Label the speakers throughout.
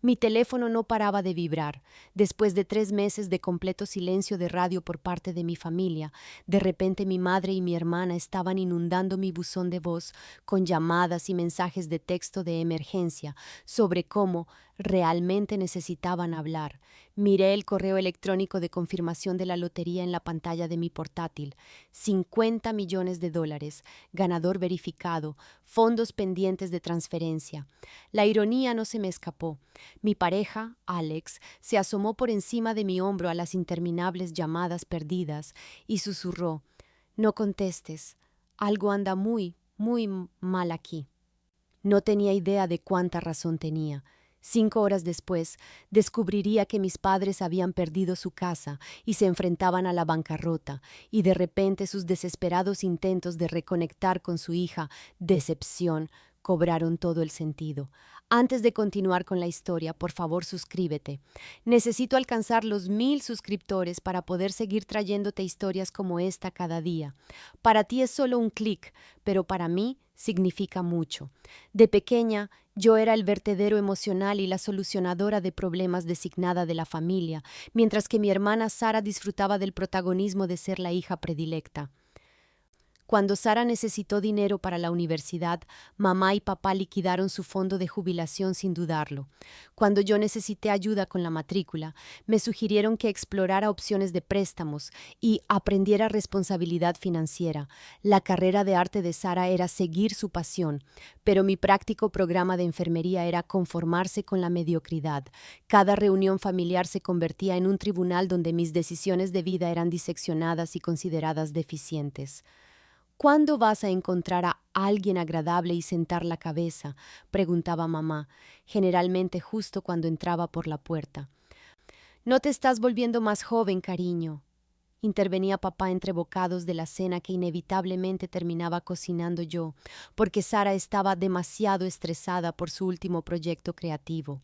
Speaker 1: Mi teléfono no paraba de vibrar. Después de 3 meses de completo silencio de radio por parte de mi familia, de repente mi madre y mi hermana estaban inundando mi buzón de voz con llamadas y mensajes de texto de emergencia sobre cómo realmente necesitaban hablar. Miré el correo electrónico de confirmación de la lotería en la pantalla de mi portátil. $50 millones, ganador verificado, fondos pendientes de transferencia. La ironía no se me escapó. Mi pareja, Alex, se asomó por encima de mi hombro a las interminables llamadas perdidas y susurró: «No contestes. Algo anda muy, muy mal aquí». No tenía idea de cuánta razón tenía. 5 horas después, descubriría que mis padres habían perdido su casa y se enfrentaban a la bancarrota, y de repente sus desesperados intentos de reconectar con su hija, Decepción, cobraron todo el sentido. Antes de continuar con la historia, por favor suscríbete. Necesito alcanzar los 1000 suscriptores para poder seguir trayéndote historias como esta cada día. Para ti es solo un clic, pero para mí significa mucho. De pequeña, yo era el vertedero emocional y la solucionadora de problemas designada de la familia, mientras que mi hermana Sara disfrutaba del protagonismo de ser la hija predilecta. Cuando Sara necesitó dinero para la universidad, mamá y papá liquidaron su fondo de jubilación sin dudarlo. Cuando yo necesité ayuda con la matrícula, me sugirieron que explorara opciones de préstamos y aprendiera responsabilidad financiera. La carrera de arte de Sara era seguir su pasión, pero mi práctico programa de enfermería era conformarse con la mediocridad. Cada reunión familiar se convertía en un tribunal donde mis decisiones de vida eran diseccionadas y consideradas deficientes. «¿Cuándo vas a encontrar a alguien agradable y sentar la cabeza?», preguntaba mamá, generalmente justo cuando entraba por la puerta. «No te estás volviendo más joven, cariño», intervenía papá entre bocados de la cena que inevitablemente terminaba cocinando yo, porque Sara estaba demasiado estresada por su último proyecto creativo.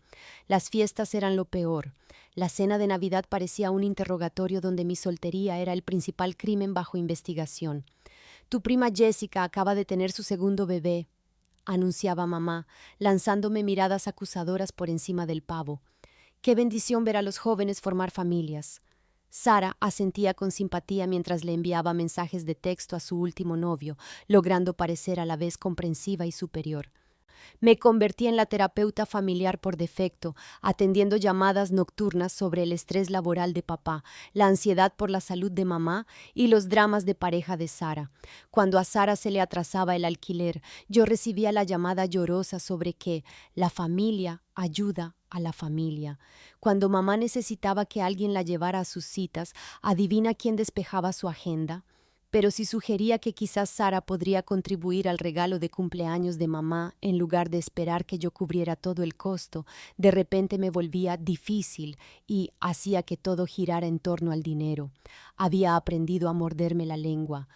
Speaker 1: Las fiestas eran lo peor. La cena de Navidad parecía un interrogatorio donde mi soltería era el principal crimen bajo investigación. «Tu prima Jessica acaba de tener su segundo bebé», anunciaba mamá, lanzándome miradas acusadoras por encima del pavo. «Qué bendición ver a los jóvenes formar familias». Sara asentía con simpatía mientras le enviaba mensajes de texto a su último novio, logrando parecer a la vez comprensiva y superior. Me convertí en la terapeuta familiar por defecto, atendiendo llamadas nocturnas sobre el estrés laboral de papá, la ansiedad por la salud de mamá y los dramas de pareja de Sara. Cuando a Sara se le atrasaba el alquiler, yo recibía la llamada llorosa sobre que la familia ayuda a la familia. Cuando mamá necesitaba que alguien la llevara a sus citas, ¿adivina quién despejaba su agenda? Pero si sugería que quizás Sara podría contribuir al regalo de cumpleaños de mamá en lugar de esperar que yo cubriera todo el costo, de repente me volvía difícil y hacía que todo girara en torno al dinero. Había aprendido a morderme la lengua,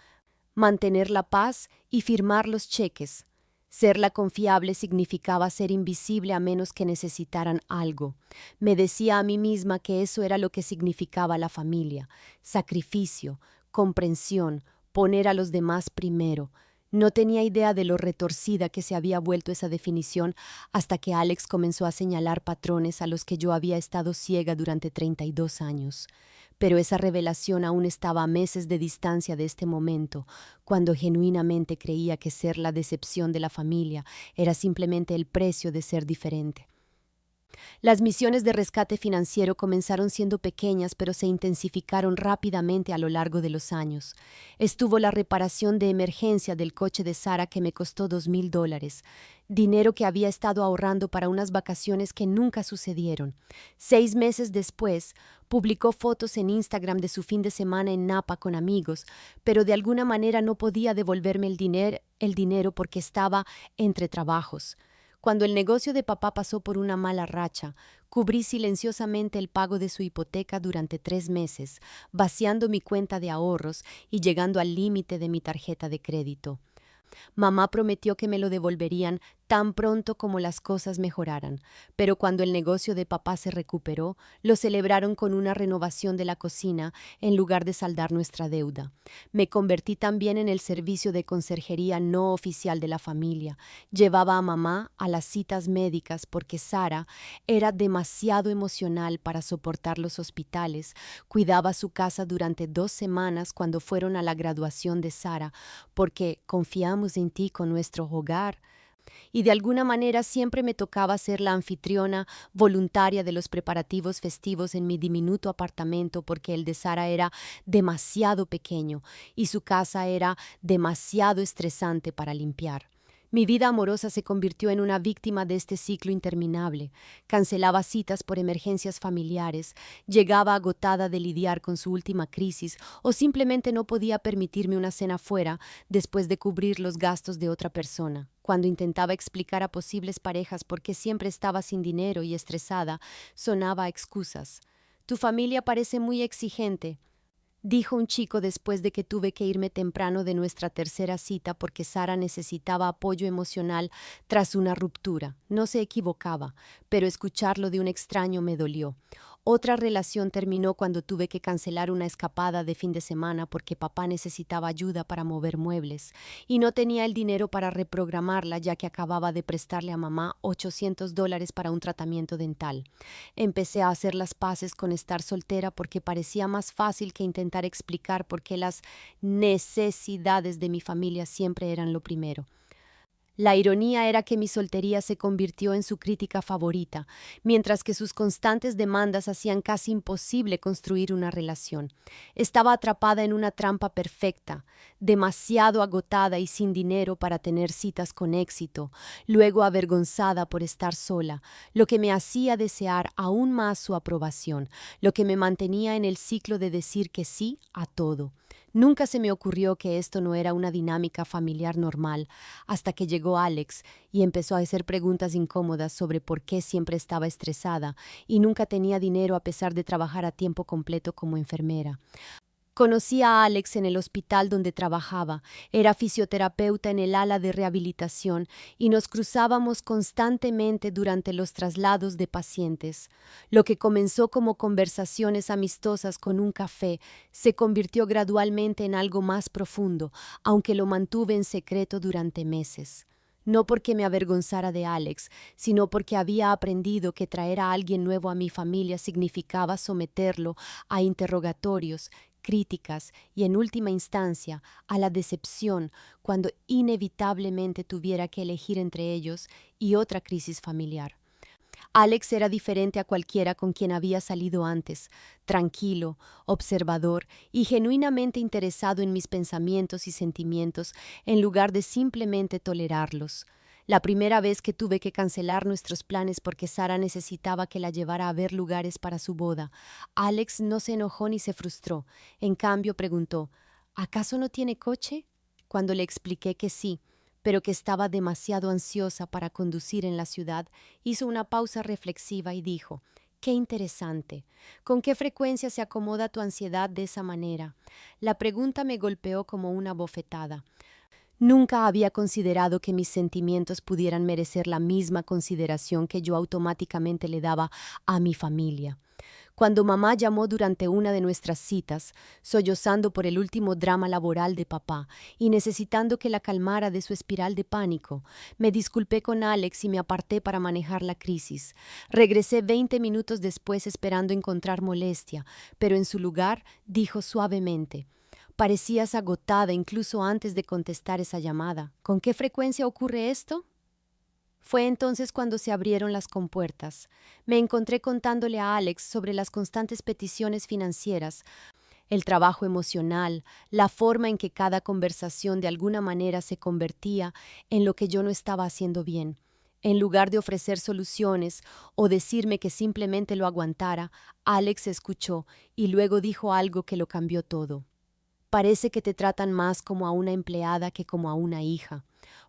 Speaker 1: mantener la paz y firmar los cheques. Ser la confiable significaba ser invisible a menos que necesitaran algo. Me decía a mí misma que eso era lo que significaba la familia: sacrificio, comprensión, poner a los demás primero. No tenía idea de lo retorcida que se había vuelto esa definición hasta que Alex comenzó a señalar patrones a los que yo había estado ciega durante 32 años. Pero esa revelación aún estaba a meses de distancia de este momento, cuando genuinamente creía que ser la decepción de la familia era simplemente el precio de ser diferente. Las misiones de rescate financiero comenzaron siendo pequeñas, pero se intensificaron rápidamente a lo largo de los años. Estuvo la reparación de emergencia del coche de Sara, que me costó $2000, dinero que había estado ahorrando para unas vacaciones que nunca sucedieron. 6 meses después, publicó fotos en Instagram de su fin de semana en Napa con amigos, pero de alguna manera no podía devolverme el dinero porque estaba entre trabajos. Cuando el negocio de papá pasó por una mala racha, cubrí silenciosamente el pago de su hipoteca durante 3 meses, vaciando mi cuenta de ahorros y llegando al límite de mi tarjeta de crédito. Mamá prometió que me lo devolverían tan pronto como las cosas mejoraran, pero cuando el negocio de papá se recuperó, lo celebraron con una renovación de la cocina en lugar de saldar nuestra deuda. Me convertí también en el servicio de conserjería no oficial de la familia. Llevaba a mamá a las citas médicas porque Sara era demasiado emocional para soportar los hospitales. Cuidaba su casa durante 2 semanas cuando fueron a la graduación de Sara, porque confiamos en ti con nuestro hogar. Y de alguna manera siempre me tocaba ser la anfitriona voluntaria de los preparativos festivos en mi diminuto apartamento porque el de Sara era demasiado pequeño y su casa era demasiado estresante para limpiar. Mi vida amorosa se convirtió en una víctima de este ciclo interminable. Cancelaba citas por emergencias familiares, llegaba agotada de lidiar con su última crisis o simplemente no podía permitirme una cena fuera después de cubrir los gastos de otra persona. Cuando intentaba explicar a posibles parejas por qué siempre estaba sin dinero y estresada, sonaba a excusas. Tu familia parece muy exigente, dijo un chico después de que tuve que irme temprano de nuestra tercera cita porque Sara necesitaba apoyo emocional tras una ruptura. No se equivocaba, pero escucharlo de un extraño me dolió. Otra relación terminó cuando tuve que cancelar una escapada de fin de semana porque papá necesitaba ayuda para mover muebles y no tenía el dinero para reprogramarla ya que acababa de prestarle a mamá $800 para un tratamiento dental. Empecé a hacer las paces con estar soltera porque parecía más fácil que intentar explicar por qué las necesidades de mi familia siempre eran lo primero. La ironía era que mi soltería se convirtió en su crítica favorita, mientras que sus constantes demandas hacían casi imposible construir una relación. Estaba atrapada en una trampa perfecta, demasiado agotada y sin dinero para tener citas con éxito, luego avergonzada por estar sola, lo que me hacía desear aún más su aprobación, lo que me mantenía en el ciclo de decir que sí a todo. Nunca se me ocurrió que esto no era una dinámica familiar normal, hasta que llegó Alex y empezó a hacer preguntas incómodas sobre por qué siempre estaba estresada y nunca tenía dinero a pesar de trabajar a tiempo completo como enfermera. Conocí a Alex en el hospital donde trabajaba. Era fisioterapeuta en el ala de rehabilitación y nos cruzábamos constantemente durante los traslados de pacientes. Lo que comenzó como conversaciones amistosas con un café se convirtió gradualmente en algo más profundo, aunque lo mantuve en secreto durante meses. No porque me avergonzara de Alex, sino porque había aprendido que traer a alguien nuevo a mi familia significaba someterlo a interrogatorios, críticas y, en última instancia, a la decepción cuando inevitablemente tuviera que elegir entre ellos y otra crisis familiar. Alex era diferente a cualquiera con quien había salido antes, tranquilo, observador y genuinamente interesado en mis pensamientos y sentimientos en lugar de simplemente tolerarlos. La primera vez que tuve que cancelar nuestros planes porque Sara necesitaba que la llevara a ver lugares para su boda, Alex no se enojó ni se frustró. En cambio, preguntó, ¿acaso no tiene coche? Cuando le expliqué que sí, pero que estaba demasiado ansiosa para conducir en la ciudad, hizo una pausa reflexiva y dijo, «Qué interesante. ¿Con qué frecuencia se acomoda tu ansiedad de esa manera?» La pregunta me golpeó como una bofetada. Nunca había considerado que mis sentimientos pudieran merecer la misma consideración que yo automáticamente le daba a mi familia. Cuando mamá llamó durante una de nuestras citas, sollozando por el último drama laboral de papá y necesitando que la calmara de su espiral de pánico, me disculpé con Alex y me aparté para manejar la crisis. Regresé 20 minutos después esperando encontrar molestia, pero en su lugar dijo suavemente, «Parecías agotada incluso antes de contestar esa llamada. ¿Con qué frecuencia ocurre esto?» Fue entonces cuando se abrieron las compuertas. Me encontré contándole a Alex sobre las constantes peticiones financieras, el trabajo emocional, la forma en que cada conversación de alguna manera se convertía en lo que yo no estaba haciendo bien. En lugar de ofrecer soluciones o decirme que simplemente lo aguantara, Alex escuchó y luego dijo algo que lo cambió todo. «Parece que te tratan más como a una empleada que como a una hija».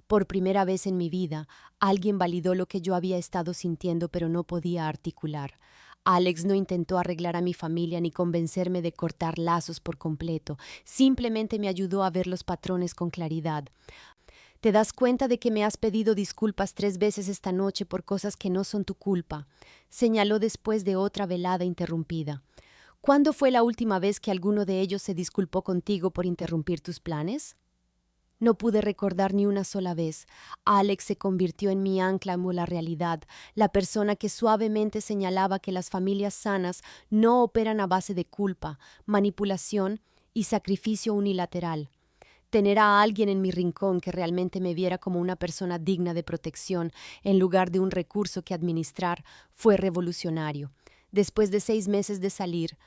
Speaker 1: Por primera vez en mi vida, alguien validó lo que yo había estado sintiendo pero no podía articular. Alex no intentó arreglar a mi familia ni convencerme de cortar lazos por completo. Simplemente me ayudó a ver los patrones con claridad. ¿Te das cuenta de que me has pedido disculpas 3 veces esta noche por cosas que no son tu culpa?, señaló después de otra velada interrumpida. ¿Cuándo fue la última vez que alguno de ellos se disculpó contigo por interrumpir tus planes? No pude recordar ni una sola vez. Alex se convirtió en mi ancla ante la realidad, la persona que suavemente señalaba que las familias sanas no operan a base de culpa, manipulación y sacrificio unilateral. Tener a alguien en mi rincón que realmente me viera como una persona digna de protección en lugar de un recurso que administrar fue revolucionario. Después de 6 meses de salir,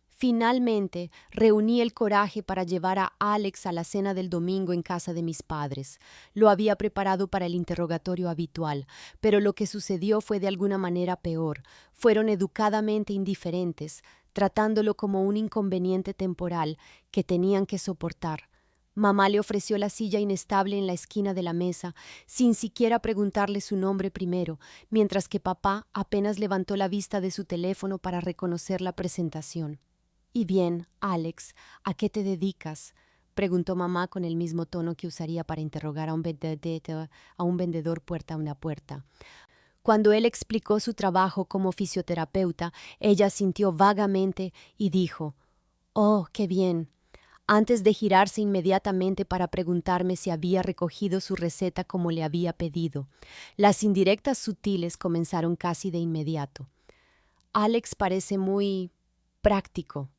Speaker 1: finalmente reuní el coraje para llevar a Alex a la cena del domingo en casa de mis padres. Lo había preparado para el interrogatorio habitual, pero lo que sucedió fue de alguna manera peor. Fueron educadamente indiferentes, tratándolo como un inconveniente temporal que tenían que soportar. Mamá le ofreció la silla inestable en la esquina de la mesa, sin siquiera preguntarle su nombre primero, mientras que papá apenas levantó la vista de su teléfono para reconocer la presentación. «Y bien, Alex, ¿a qué te dedicas?», preguntó mamá con el mismo tono que usaría para interrogar a un vendedor puerta a puerta. Cuando él explicó su trabajo como fisioterapeuta, ella sintió vagamente y dijo: «Oh, qué bien», antes de girarse inmediatamente para preguntarme si había recogido su receta como le había pedido. Las indirectas sutiles comenzaron casi de inmediato. «Alex parece muy práctico»,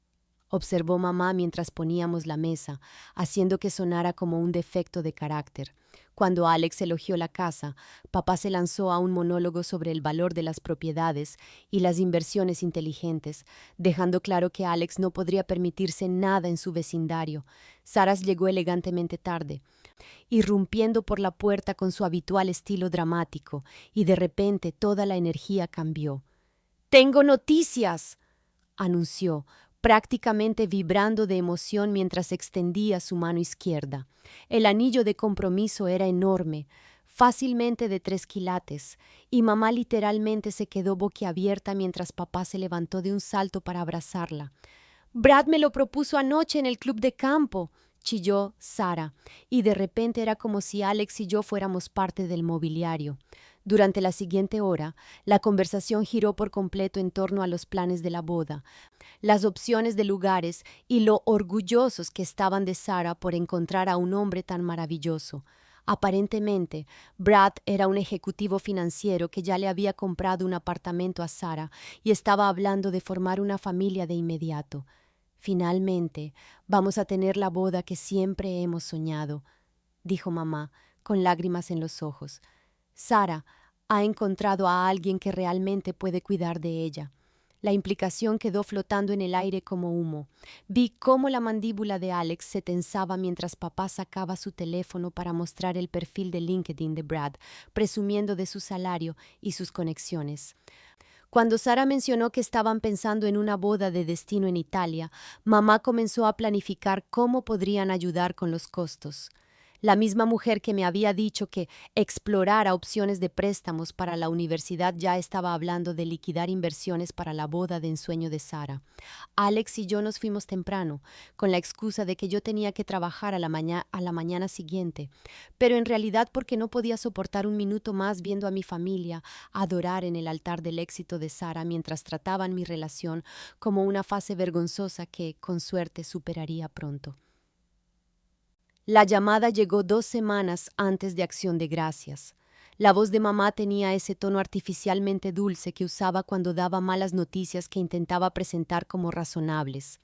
Speaker 1: observó mamá mientras poníamos la mesa, haciendo que sonara como un defecto de carácter. Cuando Alex elogió la casa, papá se lanzó a un monólogo sobre el valor de las propiedades y las inversiones inteligentes, dejando claro que Alex no podría permitirse nada en su vecindario. Saras llegó elegantemente tarde, irrumpiendo por la puerta con su habitual estilo dramático, y de repente toda la energía cambió. «¡Tengo noticias!», anunció, prácticamente vibrando de emoción mientras extendía su mano izquierda. El anillo de compromiso era enorme, fácilmente de 3 quilates, y mamá literalmente se quedó boquiabierta mientras papá se levantó de un salto para abrazarla. «Brad me lo propuso anoche en el club de campo», chilló Sara, y de repente era como si Alex y yo fuéramos parte del mobiliario. Durante la siguiente hora, la conversación giró por completo en torno a los planes de la boda, las opciones de lugares y lo orgullosos que estaban de Sara por encontrar a un hombre tan maravilloso. Aparentemente, Brad era un ejecutivo financiero que ya le había comprado un apartamento a Sara y estaba hablando de formar una familia de inmediato. «Finalmente, vamos a tener la boda que siempre hemos soñado», dijo mamá, con lágrimas en los ojos. «Sara ha encontrado a alguien que realmente puede cuidar de ella». La implicación quedó flotando en el aire como humo. Vi cómo la mandíbula de Alex se tensaba mientras papá sacaba su teléfono para mostrar el perfil de LinkedIn de Brad, presumiendo de su salario y sus conexiones. Cuando Sara mencionó que estaban pensando en una boda de destino en Italia, mamá comenzó a planificar cómo podrían ayudar con los costos. La misma mujer que me había dicho que explorara opciones de préstamos para la universidad ya estaba hablando de liquidar inversiones para la boda de ensueño de Sara. Alex y yo nos fuimos temprano, con la excusa de que yo tenía que trabajar a la mañana siguiente, pero en realidad porque no podía soportar un minuto más viendo a mi familia adorar en el altar del éxito de Sara mientras trataban mi relación como una fase vergonzosa que, con suerte, superaría pronto. La llamada llegó 2 semanas antes de Acción de Gracias. La voz de mamá tenía ese tono artificialmente dulce que usaba cuando daba malas noticias que intentaba presentar como razonables.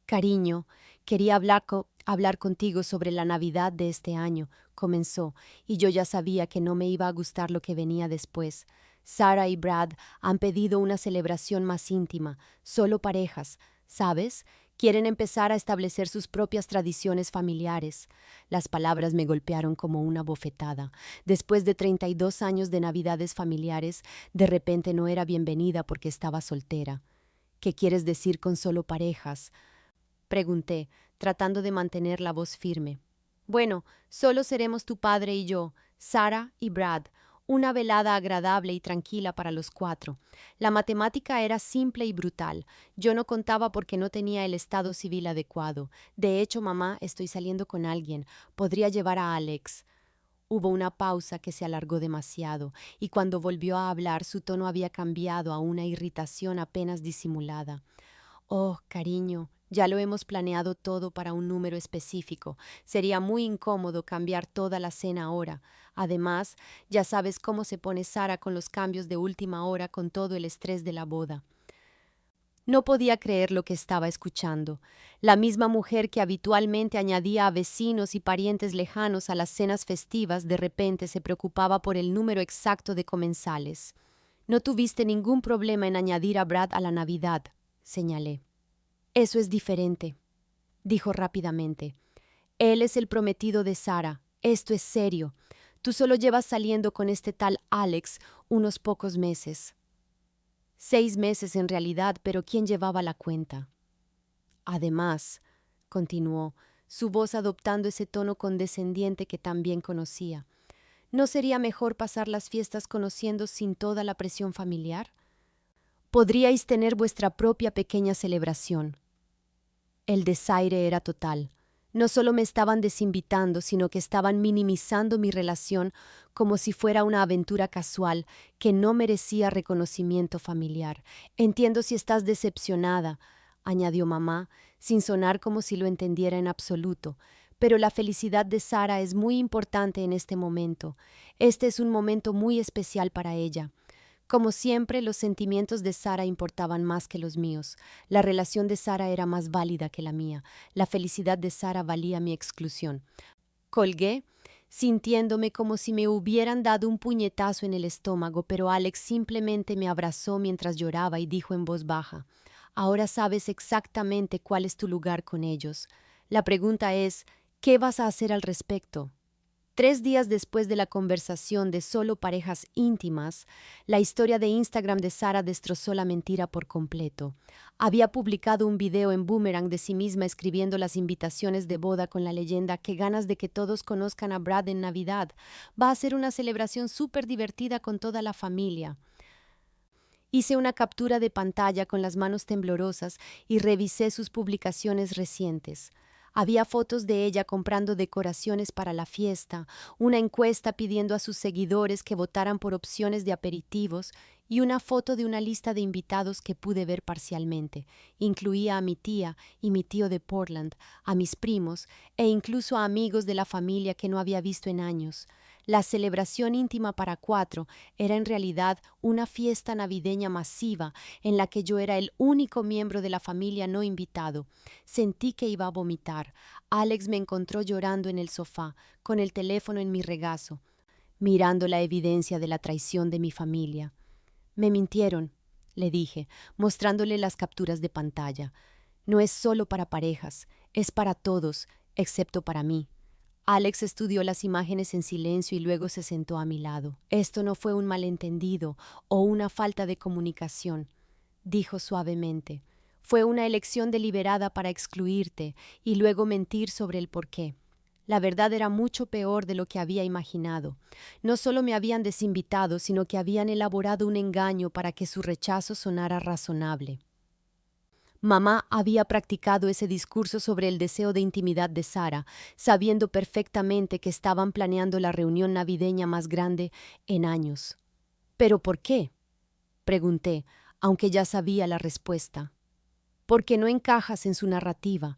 Speaker 1: «Cariño, quería hablar contigo sobre la Navidad de este año», comenzó, y yo ya sabía que no me iba a gustar lo que venía después. Sara y Brad han pedido una celebración más íntima, solo parejas, ¿sabes? Quieren empezar a establecer sus propias tradiciones familiares. Las palabras me golpearon como una bofetada. Después de 32 años de Navidades familiares, de repente no era bienvenida porque estaba soltera. «¿Qué quieres decir con solo parejas?», pregunté, tratando de mantener la voz firme. «Bueno, solo seremos tu padre y yo, Sara y Brad. Una velada agradable y tranquila para los 4. La matemática era simple y brutal. Yo no contaba porque no tenía el estado civil adecuado. De hecho, mamá, estoy saliendo con alguien. Podría llevar a Alex». Hubo una pausa que se alargó demasiado, y cuando volvió a hablar su tono había cambiado a una irritación apenas disimulada. Oh, cariño, ya lo hemos planeado todo para un número específico. Sería muy incómodo cambiar toda la cena ahora. Además, ya sabes cómo se pone Sara con los cambios de última hora con todo el estrés de la boda. No podía creer lo que estaba escuchando. La misma mujer que habitualmente añadía a vecinos y parientes lejanos a las cenas festivas de repente se preocupaba por el número exacto de comensales. No tuviste ningún problema en añadir a Brad a la Navidad, señalé. Eso es diferente, dijo rápidamente. Él es el prometido de Sara. Esto es serio. Tú solo llevas saliendo con este tal Alex unos pocos meses. 6 meses en realidad, pero ¿quién llevaba la cuenta? Además, continuó, su voz adoptando ese tono condescendiente que tan bien conocía, ¿no sería mejor pasar las fiestas conociendo sin toda la presión familiar? Podríais tener vuestra propia pequeña celebración. El desaire era total. No solo me estaban desinvitando, sino que estaban minimizando mi relación como si fuera una aventura casual que no merecía reconocimiento familiar. Entiendo si estás decepcionada, añadió mamá, sin sonar como si lo entendiera en absoluto, pero la felicidad de Sara es muy importante en este momento. Este es un momento muy especial para ella. Como siempre, los sentimientos de Sara importaban más que los míos. La relación de Sara era más válida que la mía. La felicidad de Sara valía mi exclusión. Colgué, sintiéndome como si me hubieran dado un puñetazo en el estómago, pero Alex simplemente me abrazó mientras lloraba y dijo en voz baja: «Ahora sabes exactamente cuál es tu lugar con ellos. La pregunta es, ¿qué vas a hacer al respecto?». 3 días después de la conversación de solo parejas íntimas, la historia de Instagram de Sara destrozó la mentira por completo. Había publicado un video en Boomerang de sí misma escribiendo las invitaciones de boda con la leyenda: «Qué ganas de que todos conozcan a Brad en Navidad. Va a ser una celebración súper divertida con toda la familia». Hice una captura de pantalla con las manos temblorosas y revisé sus publicaciones recientes. Había fotos de ella comprando decoraciones para la fiesta, una encuesta pidiendo a sus seguidores que votaran por opciones de aperitivos y una foto de una lista de invitados que pude ver parcialmente. Incluía a mi tía y mi tío de Portland, a mis primos e incluso a amigos de la familia que no había visto en años. La celebración íntima para 4 era en realidad una fiesta navideña masiva en la que yo era el único miembro de la familia no invitado. Sentí que iba a vomitar. Alex me encontró llorando en el sofá, con el teléfono en mi regazo, mirando la evidencia de la traición de mi familia. «Me mintieron», le dije, mostrándole las capturas de pantalla. «No es solo para parejas, es para todos, excepto para mí». Alex estudió las imágenes en silencio y luego se sentó a mi lado. «Esto no fue un malentendido o una falta de comunicación», dijo suavemente. «Fue una elección deliberada para excluirte y luego mentir sobre el porqué. La verdad era mucho peor de lo que había imaginado. No solo me habían desinvitado, sino que habían elaborado un engaño para que su rechazo sonara razonable». Mamá había practicado ese discurso sobre el deseo de intimidad de Sara, sabiendo perfectamente que estaban planeando la reunión navideña más grande en años. «¿Pero por qué?», pregunté, aunque ya sabía la respuesta. «Porque no encajas en su narrativa»,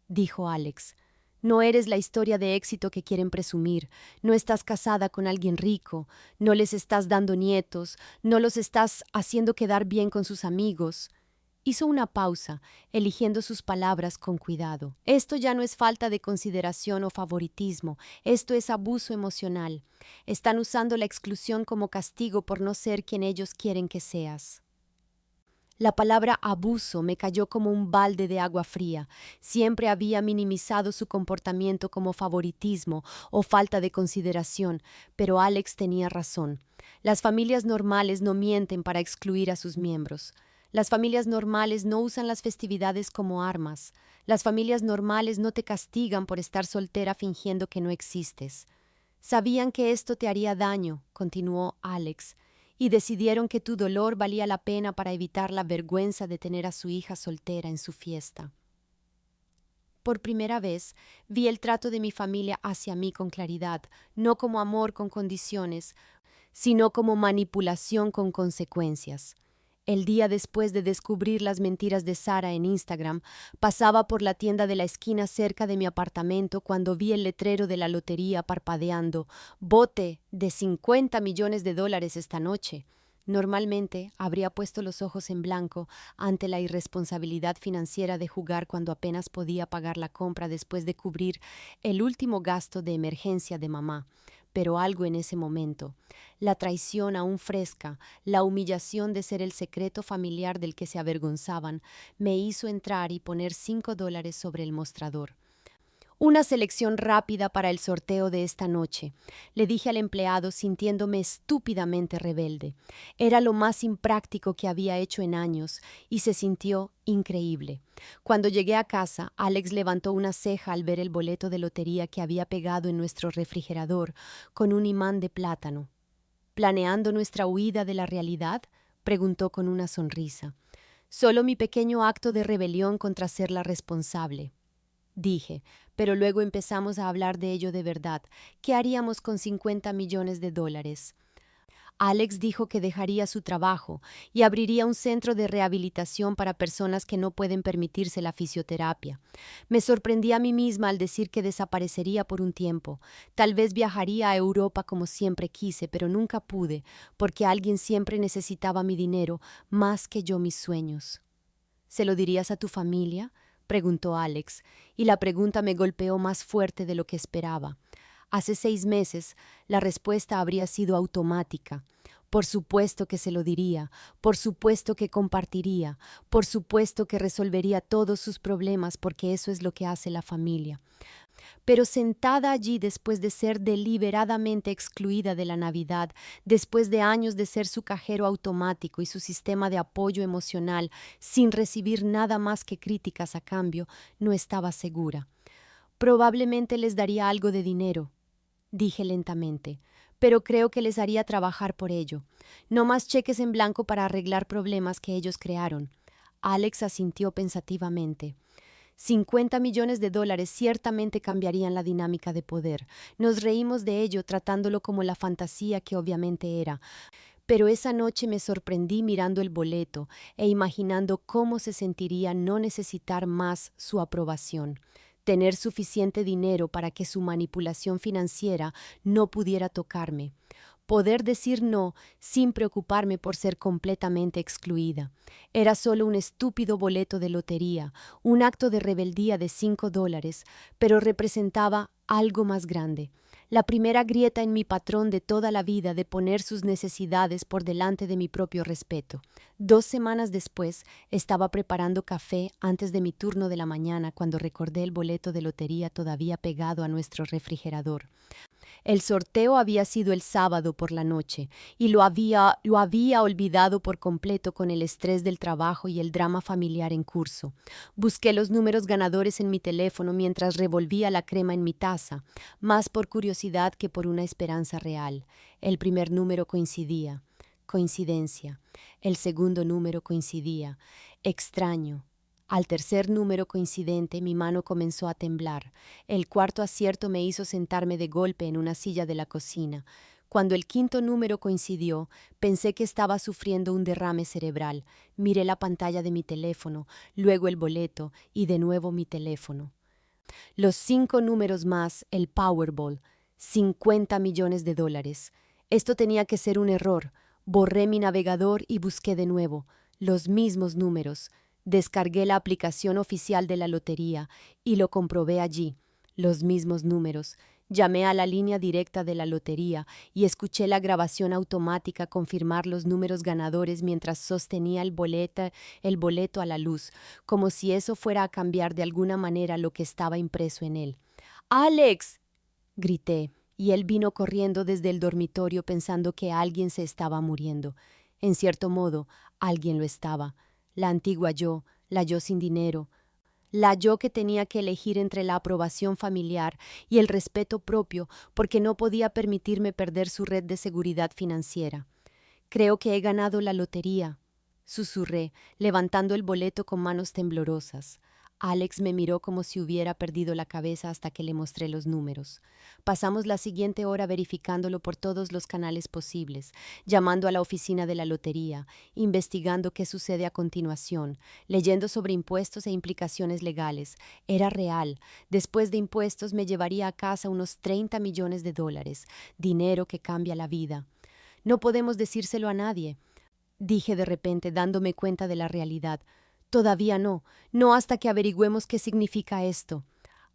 Speaker 1: dijo Alex. «No eres la historia de éxito que quieren presumir, no estás casada con alguien rico, no les estás dando nietos, no los estás haciendo quedar bien con sus amigos». Hizo una pausa, eligiendo sus palabras con cuidado. «Esto ya no es falta de consideración o favoritismo, esto es abuso emocional. Están usando la exclusión como castigo por no ser quien ellos quieren que seas». La palabra abuso me cayó como un balde de agua fría. Siempre había minimizado su comportamiento como favoritismo o falta de consideración, pero Alex tenía razón. Las familias normales no mienten para excluir a sus miembros. Las familias normales no usan las festividades como armas. Las familias normales no te castigan por estar soltera fingiendo que no existes. «Sabían que esto te haría daño», continuó Alex, «y decidieron que tu dolor valía la pena para evitar la vergüenza de tener a su hija soltera en su fiesta». Por primera vez, vi el trato de mi familia hacia mí con claridad, no como amor con condiciones, sino como manipulación con consecuencias. El día después de descubrir las mentiras de Sara en Instagram, pasaba por la tienda de la esquina cerca de mi apartamento cuando vi el letrero de la lotería parpadeando: bote de $50 millones esta noche. Normalmente habría puesto los ojos en blanco ante la irresponsabilidad financiera de jugar cuando apenas podía pagar la compra después de cubrir el último gasto de emergencia de mamá. Pero algo en ese momento, la traición aún fresca, la humillación de ser el secreto familiar del que se avergonzaban, me hizo entrar y poner $5 sobre el mostrador. Una selección rápida para el sorteo de esta noche, le dije al empleado sintiéndome estúpidamente rebelde. Era lo más impráctico que había hecho en años y se sintió increíble. Cuando llegué a casa, Alex levantó una ceja al ver el boleto de lotería que había pegado en nuestro refrigerador con un imán de plátano. ¿Planeando nuestra huida de la realidad?, preguntó con una sonrisa. Solo mi pequeño acto de rebelión contra ser la responsable, dije, pero luego empezamos a hablar de ello de verdad. ¿Qué haríamos con $50 millones? Alex dijo que dejaría su trabajo y abriría un centro de rehabilitación para personas que no pueden permitirse la fisioterapia. Me sorprendí a mí misma al decir que desaparecería por un tiempo. Tal vez viajaría a Europa como siempre quise, pero nunca pude, porque alguien siempre necesitaba mi dinero más que yo mis sueños. ¿Se lo dirías a tu familia?, preguntó Alex, y la pregunta me golpeó más fuerte de lo que esperaba. Hace 6 meses, la respuesta habría sido automática. Por supuesto que se lo diría, por supuesto que compartiría, por supuesto que resolvería todos sus problemas, porque eso es lo que hace la familia. Pero sentada allí después de ser deliberadamente excluida de la Navidad, después de años de ser su cajero automático y su sistema de apoyo emocional, sin recibir nada más que críticas a cambio, no estaba segura. Probablemente les daría algo de dinero, dije lentamente, pero creo que les haría trabajar por ello. No más cheques en blanco para arreglar problemas que ellos crearon. Alex asintió pensativamente. $50 millones ciertamente cambiarían la dinámica de poder. Nos reímos de ello tratándolo como la fantasía que obviamente era. Pero esa noche me sorprendí mirando el boleto e imaginando cómo se sentiría no necesitar más su aprobación. Tener suficiente dinero para que su manipulación financiera no pudiera tocarme. Poder decir no sin preocuparme por ser completamente excluida. Era solo un estúpido boleto de lotería, un acto de rebeldía de $5, pero representaba algo más grande. La primera grieta en mi patrón de toda la vida de poner sus necesidades por delante de mi propio respeto. 2 semanas después, estaba preparando café antes de mi turno de la mañana cuando recordé el boleto de lotería todavía pegado a nuestro refrigerador. El sorteo había sido el sábado por la noche y lo había olvidado por completo con el estrés del trabajo y el drama familiar en curso. Busqué los números ganadores en mi teléfono mientras revolvía la crema en mi taza, más por curiosidad que por una esperanza real. El primer número coincidía. Coincidencia. El segundo número coincidía. Extraño. Al tercer número coincidente, mi mano comenzó a temblar. El cuarto acierto me hizo sentarme de golpe en una silla de la cocina. Cuando el quinto número coincidió, pensé que estaba sufriendo un derrame cerebral. Miré la pantalla de mi teléfono, luego el boleto y de nuevo mi teléfono. Los 5 números más, el Powerball, $50 millones. Esto tenía que ser un error. Borré mi navegador y busqué de nuevo. Los mismos números. Descargué la aplicación oficial de la lotería y lo comprobé allí. Los mismos números. Llamé a la línea directa de la lotería y escuché la grabación automática confirmar los números ganadores mientras sostenía el boleto a la luz, como si eso fuera a cambiar de alguna manera lo que estaba impreso en él. ¡Alex!, grité, y él vino corriendo desde el dormitorio pensando que alguien se estaba muriendo. En cierto modo, alguien lo estaba. La antigua yo, la yo sin dinero, la yo que tenía que elegir entre la aprobación familiar y el respeto propio porque no podía permitirme perder su red de seguridad financiera. Creo que he ganado la lotería, susurré, levantando el boleto con manos temblorosas. Alex me miró como si hubiera perdido la cabeza hasta que le mostré los números. Pasamos la siguiente hora verificándolo por todos los canales posibles, llamando a la oficina de la lotería, investigando qué sucede a continuación, leyendo sobre impuestos e implicaciones legales. Era real. Después de impuestos me llevaría a casa unos 30 millones de dólares, dinero que cambia la vida. No podemos decírselo a nadie, dije de repente, dándome cuenta de la realidad. Todavía no, no hasta que averigüemos qué significa esto.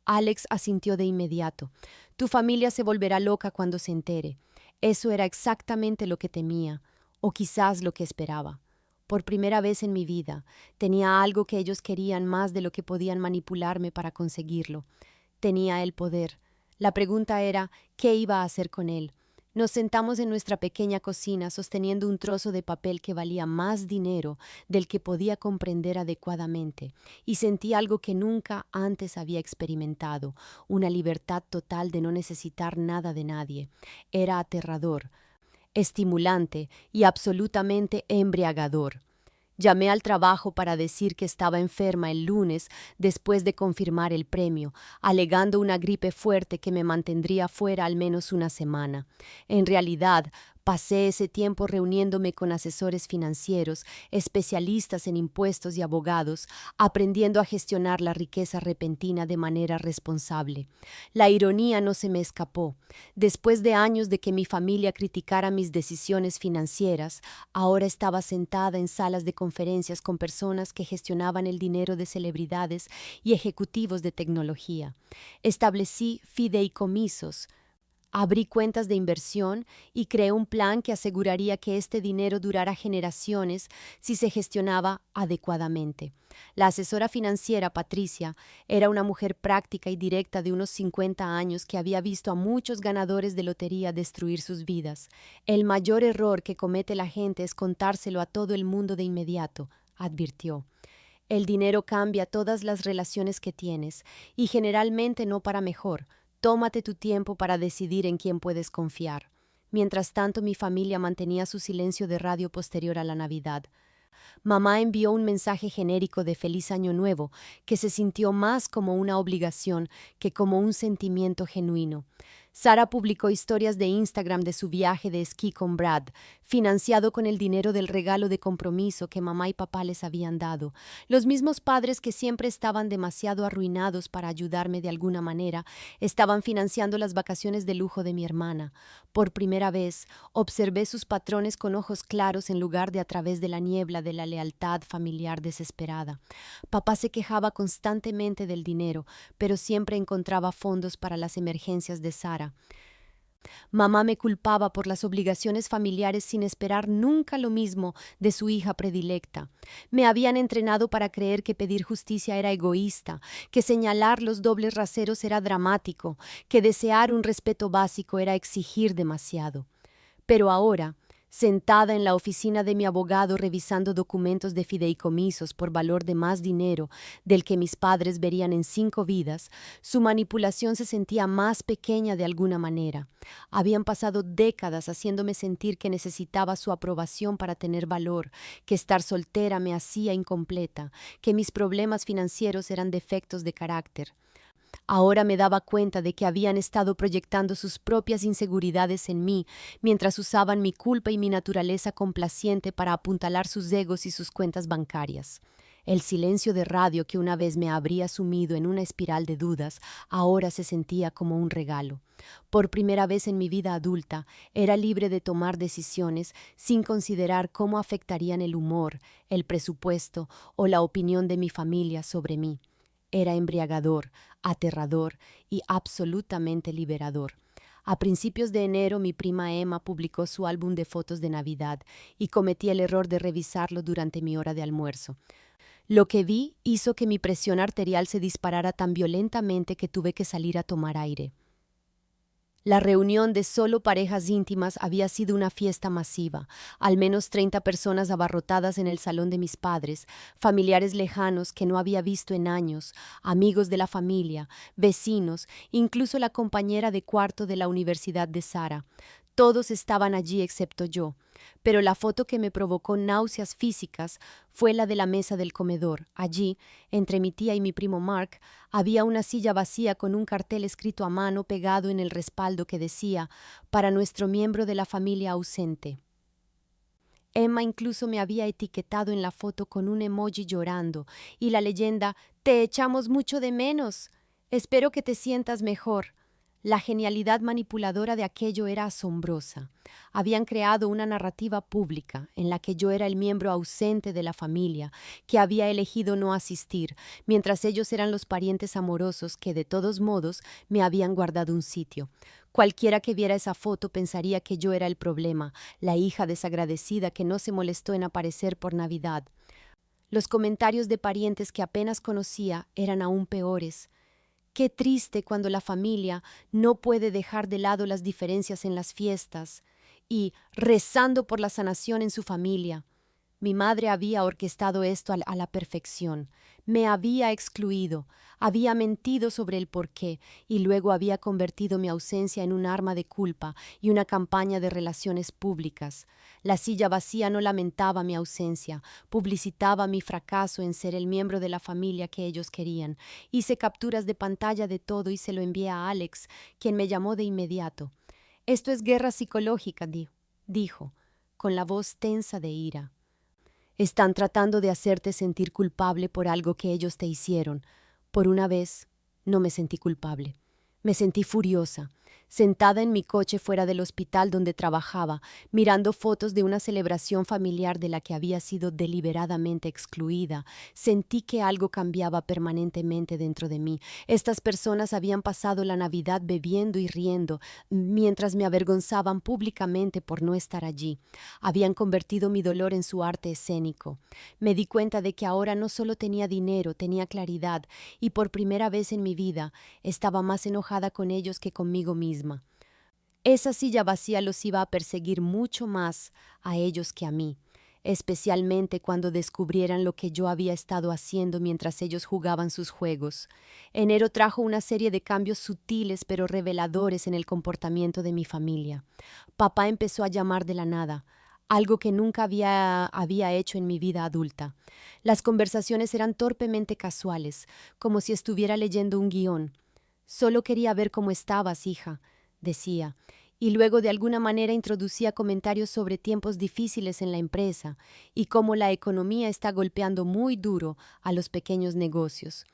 Speaker 1: Alex asintió de inmediato. Tu familia se volverá loca cuando se entere. Eso era exactamente lo que temía, o quizás lo que esperaba. Por primera vez en mi vida, tenía algo que ellos querían más de lo que podían manipularme para conseguirlo. Tenía el poder. La pregunta era, ¿qué iba a hacer con él? Nos sentamos en nuestra pequeña cocina sosteniendo un trozo de papel que valía más dinero del que podía comprender adecuadamente, y sentí algo que nunca antes había experimentado, una libertad total de no necesitar nada de nadie. Era aterrador, estimulante y absolutamente embriagador. Llamé al trabajo para decir que estaba enferma el lunes después de confirmar el premio, alegando una gripe fuerte que me mantendría fuera al menos una semana. En realidad, pasé ese tiempo reuniéndome con asesores financieros, especialistas en impuestos y abogados, aprendiendo a gestionar la riqueza repentina de manera responsable. La ironía no se me escapó. Después de años de que mi familia criticara mis decisiones financieras, ahora estaba sentada en salas de conferencias con personas que gestionaban el dinero de celebridades y ejecutivos de tecnología. Establecí fideicomisos, abrí cuentas de inversión y creé un plan que aseguraría que este dinero durara generaciones si se gestionaba adecuadamente. La asesora financiera, Patricia, era una mujer práctica y directa de unos 50 años que había visto a muchos ganadores de lotería destruir sus vidas. El mayor error que comete la gente es contárselo a todo el mundo de inmediato, advirtió. El dinero cambia todas las relaciones que tienes, y generalmente no para mejor. Tómate tu tiempo para decidir en quién puedes confiar. Mientras tanto, mi familia mantenía su silencio de radio posterior a la Navidad. Mamá envió un mensaje genérico de Feliz Año Nuevo, que se sintió más como una obligación que como un sentimiento genuino. Sara publicó historias de Instagram de su viaje de esquí con Brad, financiado con el dinero del regalo de compromiso que mamá y papá les habían dado. Los mismos padres que siempre estaban demasiado arruinados para ayudarme de alguna manera, estaban financiando las vacaciones de lujo de mi hermana. Por primera vez, observé sus patrones con ojos claros en lugar de a través de la niebla de la lealtad familiar desesperada. Papá se quejaba constantemente del dinero, pero siempre encontraba fondos para las emergencias de Sara. Mamá me culpaba por las obligaciones familiares sin esperar nunca lo mismo de su hija predilecta. Me habían entrenado para creer que pedir justicia era egoísta, que señalar los dobles raseros era dramático, que desear un respeto básico era exigir demasiado. Pero ahora, sentada en la oficina de mi abogado revisando documentos de fideicomisos por valor de más dinero del que mis padres verían en 5 vidas, su manipulación se sentía más pequeña de alguna manera. Habían pasado décadas haciéndome sentir que necesitaba su aprobación para tener valor, que estar soltera me hacía incompleta, que mis problemas financieros eran defectos de carácter. Ahora me daba cuenta de que habían estado proyectando sus propias inseguridades en mí, mientras usaban mi culpa y mi naturaleza complaciente para apuntalar sus egos y sus cuentas bancarias. El silencio de radio que una vez me habría sumido en una espiral de dudas, ahora se sentía como un regalo. Por primera vez en mi vida adulta, era libre de tomar decisiones sin considerar cómo afectarían el humor, el presupuesto o la opinión de mi familia sobre mí. Era embriagador, aterrador y absolutamente liberador. A principios de enero, mi prima Emma publicó su álbum de fotos de Navidad y cometí el error de revisarlo durante mi hora de almuerzo. Lo que vi hizo que mi presión arterial se disparara tan violentamente que tuve que salir a tomar aire. La reunión de solo parejas íntimas había sido una fiesta masiva, al menos 30 personas abarrotadas en el salón de mis padres, familiares lejanos que no había visto en años, amigos de la familia, vecinos, incluso la compañera de cuarto de la universidad de Sara. Todos estaban allí excepto yo, pero la foto que me provocó náuseas físicas fue la de la mesa del comedor. Allí, entre mi tía y mi primo Mark, había una silla vacía con un cartel escrito a mano pegado en el respaldo que decía: «Para nuestro miembro de la familia ausente». Emma incluso me había etiquetado en la foto con un emoji llorando y la leyenda: «Te echamos mucho de menos. Espero que te sientas mejor». La genialidad manipuladora de aquello era asombrosa. Habían creado una narrativa pública en la que yo era el miembro ausente de la familia, que había elegido no asistir, mientras ellos eran los parientes amorosos que, de todos modos, me habían guardado un sitio. Cualquiera que viera esa foto pensaría que yo era el problema, la hija desagradecida que no se molestó en aparecer por Navidad. Los comentarios de parientes que apenas conocía eran aún peores. Qué triste cuando la familia no puede dejar de lado las diferencias en las fiestas, y rezando por la sanación en su familia. Mi madre había orquestado esto a la perfección. Me había excluido, había mentido sobre el porqué y luego había convertido mi ausencia en un arma de culpa y una campaña de relaciones públicas. La silla vacía no lamentaba mi ausencia, publicitaba mi fracaso en ser el miembro de la familia que ellos querían. Hice capturas de pantalla de todo y se lo envié a Alex, quien me llamó de inmediato. «Esto es guerra psicológica», dijo, con la voz tensa de ira. «Están tratando de hacerte sentir culpable por algo que ellos te hicieron». Por una vez, no me sentí culpable. Me sentí furiosa, sentada en mi coche fuera del hospital donde trabajaba, mirando fotos de una celebración familiar de la que había sido deliberadamente excluida. Sentí que algo cambiaba permanentemente dentro de mí. Estas personas habían pasado la Navidad bebiendo y riendo, mientras me avergonzaban públicamente por no estar allí. Habían convertido mi dolor en su arte escénico. Me di cuenta de que ahora no solo tenía dinero, tenía claridad, y por primera vez en mi vida estaba más enojada con ellos que conmigo misma. Esa silla vacía los iba a perseguir mucho más a ellos que a mí, especialmente cuando descubrieran lo que yo había estado haciendo mientras ellos jugaban sus juegos. Enero trajo una serie de cambios sutiles pero reveladores en el comportamiento de mi familia. Papá empezó a llamar de la nada, algo que nunca había hecho en mi vida adulta. Las conversaciones eran torpemente casuales, como si estuviera leyendo un guión. «Solo quería ver cómo estabas, hija», decía, y luego de alguna manera introducía comentarios sobre tiempos difíciles en la empresa y cómo la economía está golpeando muy duro a los pequeños negocios.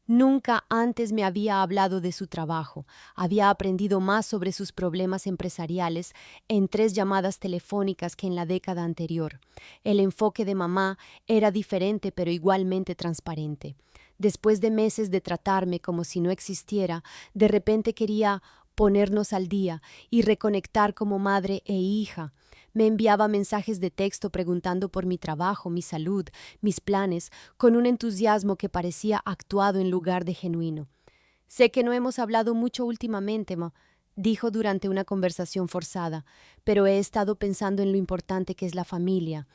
Speaker 1: Nunca antes me había hablado de su trabajo. Había aprendido más sobre sus problemas empresariales en 3 llamadas telefónicas que en la década anterior. El enfoque de mamá era diferente pero igualmente transparente. Después de meses de tratarme como si no existiera, de repente quería ponernos al día y reconectar como madre e hija. Me enviaba mensajes de texto preguntando por mi trabajo, mi salud, mis planes, con un entusiasmo que parecía actuado en lugar de genuino. «Sé que no hemos hablado mucho últimamente, dijo durante una conversación forzada, pero he estado pensando en lo importante que es la familia,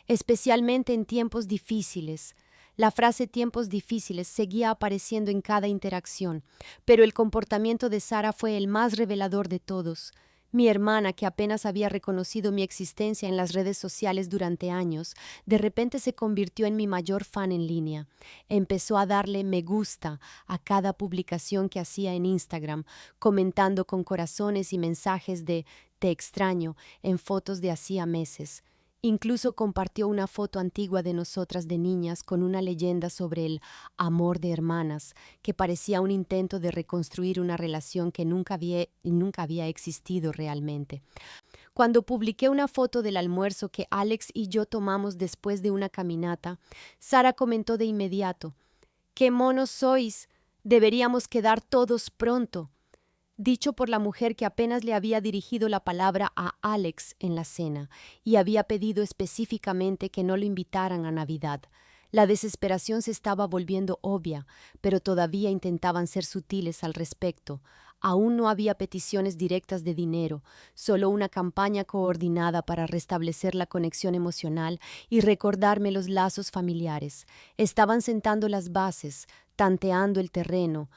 Speaker 1: especialmente en tiempos difíciles». La frase «tiempos difíciles» seguía apareciendo en cada interacción, pero el comportamiento de Sara fue el más revelador de todos. Mi hermana, que apenas había reconocido mi existencia en las redes sociales durante años, de repente se convirtió en mi mayor fan en línea. Empezó a darle me gusta a cada publicación que hacía en Instagram, comentando con corazones y mensajes de «te extraño» en fotos de hacía meses. Incluso compartió una foto antigua de nosotras de niñas con una leyenda sobre el amor de hermanas, que parecía un intento de reconstruir una relación que nunca había existido realmente. Cuando publiqué una foto del almuerzo que Alex y yo tomamos después de una caminata, Sara comentó de inmediato: «¡Qué monos sois! Deberíamos quedar todos pronto», dicho por la mujer que apenas le había dirigido la palabra a Alex en la cena y había pedido específicamente que no lo invitaran a Navidad. La desesperación se estaba volviendo obvia, pero todavía intentaban ser sutiles al respecto. Aún no había peticiones directas de dinero, solo una campaña coordinada para restablecer la conexión emocional y recordarme los lazos familiares. Estaban sentando las bases, tanteando el terreno,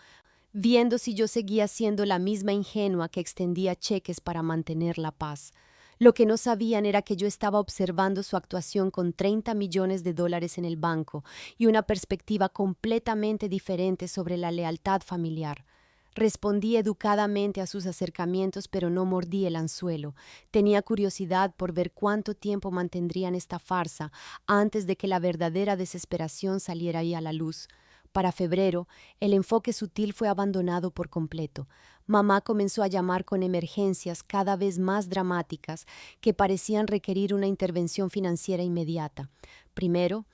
Speaker 1: viendo si yo seguía siendo la misma ingenua que extendía cheques para mantener la paz. Lo que no sabían era que yo estaba observando su actuación con $30 millones en el banco y una perspectiva completamente diferente sobre la lealtad familiar. Respondí educadamente a sus acercamientos, pero no mordí el anzuelo. Tenía curiosidad por ver cuánto tiempo mantendrían esta farsa antes de que la verdadera desesperación saliera ahí a la luz. Para febrero, el enfoque sutil fue abandonado por completo. Mamá comenzó a llamar con emergencias cada vez más dramáticas que parecían requerir una intervención financiera inmediata. Primero,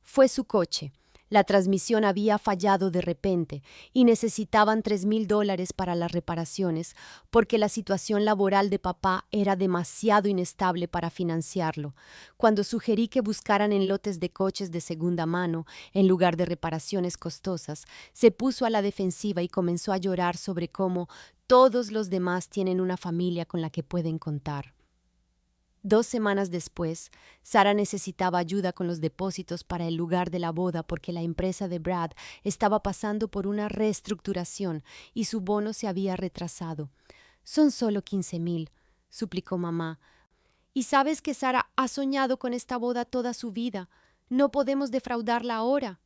Speaker 1: fue su coche. La transmisión había fallado de repente y necesitaban $3,000 para las reparaciones porque la situación laboral de papá era demasiado inestable para financiarlo. Cuando sugerí que buscaran en lotes de coches de segunda mano en lugar de reparaciones costosas, se puso a la defensiva y comenzó a llorar sobre cómo todos los demás tienen una familia con la que pueden contar. 2 semanas después, Sara necesitaba ayuda con los depósitos para el lugar de la boda porque la empresa de Brad estaba pasando por una reestructuración y su bono se había retrasado. «Son solo 15,000», suplicó mamá. «Y sabes que Sara ha soñado con esta boda toda su vida. No podemos defraudarla ahora».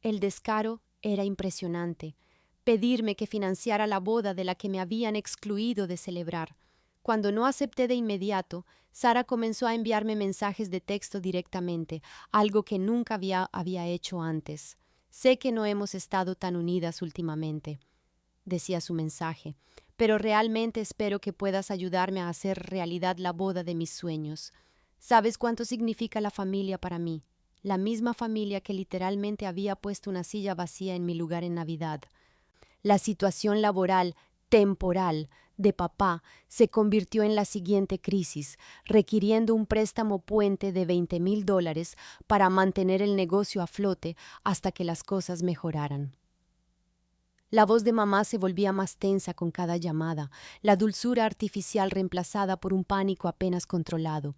Speaker 1: El descaro era impresionante. Pedirme que financiara la boda de la que me habían excluido de celebrar. Cuando no acepté de inmediato, Sara comenzó a enviarme mensajes de texto directamente, algo que nunca había hecho antes. «Sé que no hemos estado tan unidas últimamente», decía su mensaje, «pero realmente espero que puedas ayudarme a hacer realidad la boda de mis sueños. ¿Sabes cuánto significa la familia para mí? La misma familia que literalmente había puesto una silla vacía en mi lugar en Navidad». La situación laboral temporal de papá se convirtió en la siguiente crisis, requiriendo un préstamo puente de $20,000 para mantener el negocio a flote hasta que las cosas mejoraran. La voz de mamá se volvía más tensa con cada llamada, la dulzura artificial reemplazada por un pánico apenas controlado.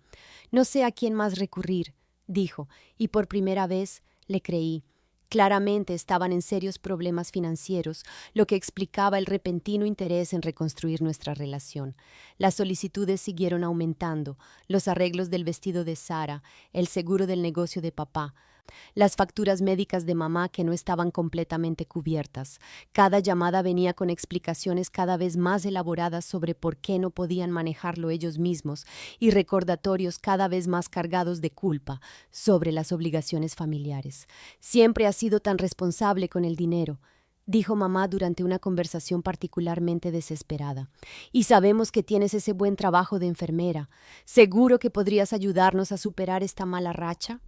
Speaker 1: «No sé a quién más recurrir», dijo, y por primera vez le creí. Claramente estaban en serios problemas financieros, lo que explicaba el repentino interés en reconstruir nuestra relación. Las solicitudes siguieron aumentando, los arreglos del vestido de Sara, el seguro del negocio de papá, las facturas médicas de mamá que no estaban completamente cubiertas. Cada llamada venía con explicaciones cada vez más elaboradas sobre por qué no podían manejarlo ellos mismos y recordatorios cada vez más cargados de culpa sobre las obligaciones familiares. «Siempre has sido tan responsable con el dinero», dijo mamá durante una conversación particularmente desesperada. «Y sabemos que tienes ese buen trabajo de enfermera. ¿Seguro que podrías ayudarnos a superar esta mala racha?»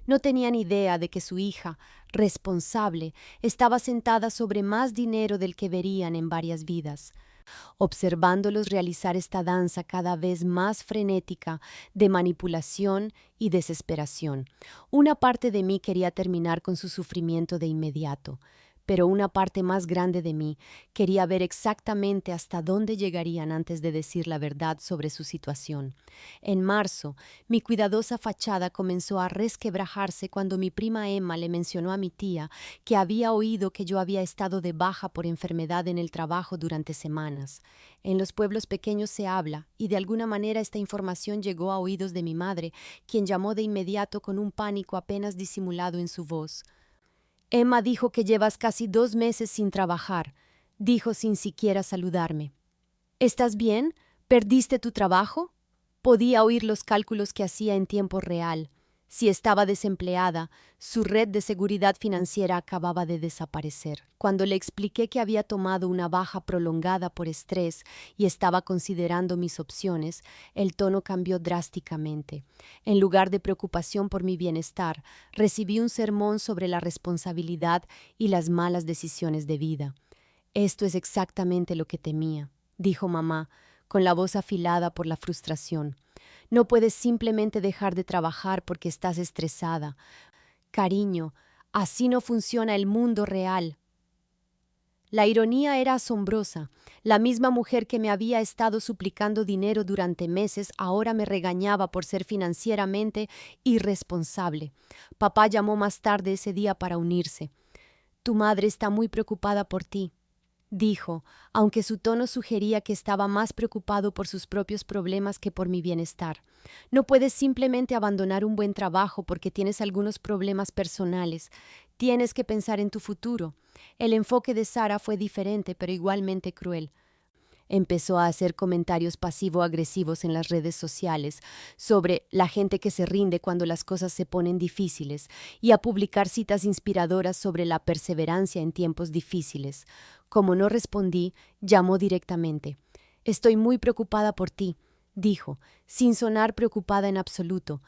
Speaker 1: No tenían idea de que su hija, responsable, estaba sentada sobre más dinero del que verían en varias vidas. Observándolos realizar esta danza cada vez más frenética de manipulación y desesperación, una parte de mí quería terminar con su sufrimiento de inmediato, pero una parte más grande de mí quería ver exactamente hasta dónde llegarían antes de decir la verdad sobre su situación. En marzo, mi cuidadosa fachada comenzó a resquebrajarse cuando mi prima Emma le mencionó a mi tía que había oído que yo había estado de baja por enfermedad en el trabajo durante semanas. En los pueblos pequeños se habla, y de alguna manera esta información llegó a oídos de mi madre, quien llamó de inmediato con un pánico apenas disimulado en su voz. «Emma dijo que llevas casi 2 meses sin trabajar», dijo sin siquiera saludarme. «¿Estás bien? ¿Perdiste tu trabajo?» Podía oír los cálculos que hacía en tiempo real. Si estaba desempleada, su red de seguridad financiera acababa de desaparecer. Cuando le expliqué que había tomado una baja prolongada por estrés y estaba considerando mis opciones, el tono cambió drásticamente. En lugar de preocupación por mi bienestar, recibí un sermón sobre la responsabilidad y las malas decisiones de vida. «Esto es exactamente lo que temía», dijo mamá, con la voz afilada por la frustración. «No puedes simplemente dejar de trabajar porque estás estresada. Cariño, así no funciona el mundo real». La ironía era asombrosa. La misma mujer que me había estado suplicando dinero durante meses ahora me regañaba por ser financieramente irresponsable. Papá llamó más tarde ese día para unirse. «Tu madre está muy preocupada por ti». dijo, aunque su tono sugería que estaba más preocupado por sus propios problemas que por mi bienestar. No puedes simplemente abandonar un buen trabajo porque tienes algunos problemas personales. Tienes que pensar en tu futuro. El enfoque de Sara fue diferente, pero igualmente cruel. Empezó a hacer comentarios pasivo-agresivos en las redes sociales sobre la gente que se rinde cuando las cosas se ponen difíciles y a publicar citas inspiradoras sobre la perseverancia en tiempos difíciles. Como no respondí, llamó directamente. «Estoy muy preocupada por ti», dijo, sin sonar preocupada en absoluto.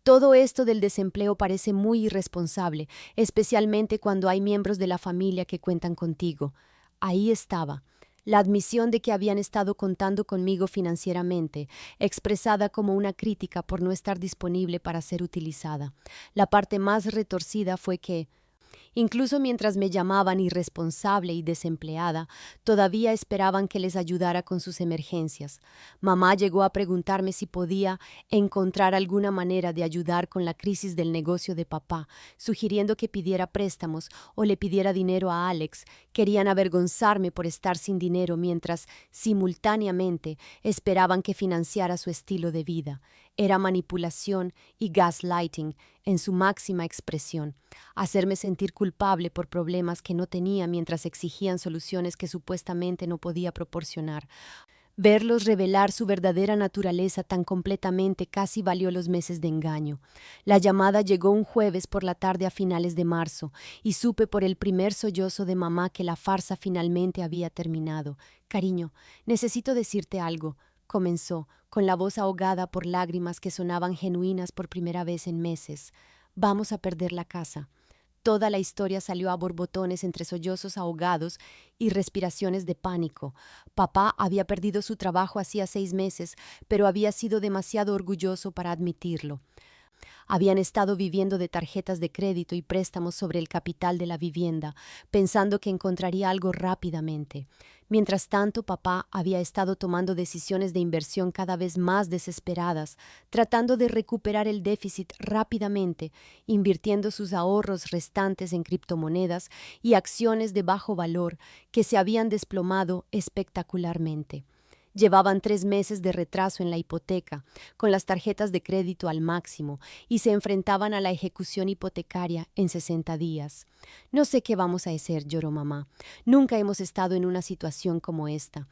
Speaker 1: «Todo esto del desempleo parece muy irresponsable, especialmente cuando hay miembros de la familia que cuentan contigo». Ahí estaba la admisión de que habían estado contando conmigo financieramente, expresada como una crítica por no estar disponible para ser utilizada. La parte más retorcida fue que, incluso mientras me llamaban irresponsable y desempleada, todavía esperaban que les ayudara con sus emergencias. Mamá llegó a preguntarme si podía encontrar alguna manera de ayudar con la crisis del negocio de papá, sugiriendo que pidiera préstamos o le pidiera dinero a Alex. Querían avergonzarme por estar sin dinero mientras, simultáneamente, esperaban que financiara su estilo de vida. Era manipulación y gaslighting en su máxima expresión. Hacerme sentir culpable por problemas que no tenía mientras exigían soluciones que supuestamente no podía proporcionar. Verlos revelar su verdadera naturaleza tan completamente casi valió los meses de engaño. La llamada llegó un jueves por la tarde a finales de marzo, y supe por el primer sollozo de mamá que la farsa finalmente había terminado. «Cariño, necesito decirte algo», comenzó, con la voz ahogada por lágrimas que sonaban genuinas por primera vez en meses. «Vamos a perder la casa». Toda la historia salió a borbotones entre sollozos ahogados y respiraciones de pánico. Papá había perdido su trabajo hacía 6 meses, pero había sido demasiado orgulloso para admitirlo. Habían estado viviendo de tarjetas de crédito y préstamos sobre el capital de la vivienda, pensando que encontraría algo rápidamente. Mientras tanto, papá había estado tomando decisiones de inversión cada vez más desesperadas, tratando de recuperar el déficit rápidamente, invirtiendo sus ahorros restantes en criptomonedas y acciones de bajo valor que se habían desplomado espectacularmente. Llevaban 3 meses de retraso en la hipoteca, con las tarjetas de crédito al máximo, y se enfrentaban a la ejecución hipotecaria en 60 días. «No sé qué vamos a hacer», lloró mamá. «Nunca hemos estado en una situación como esta.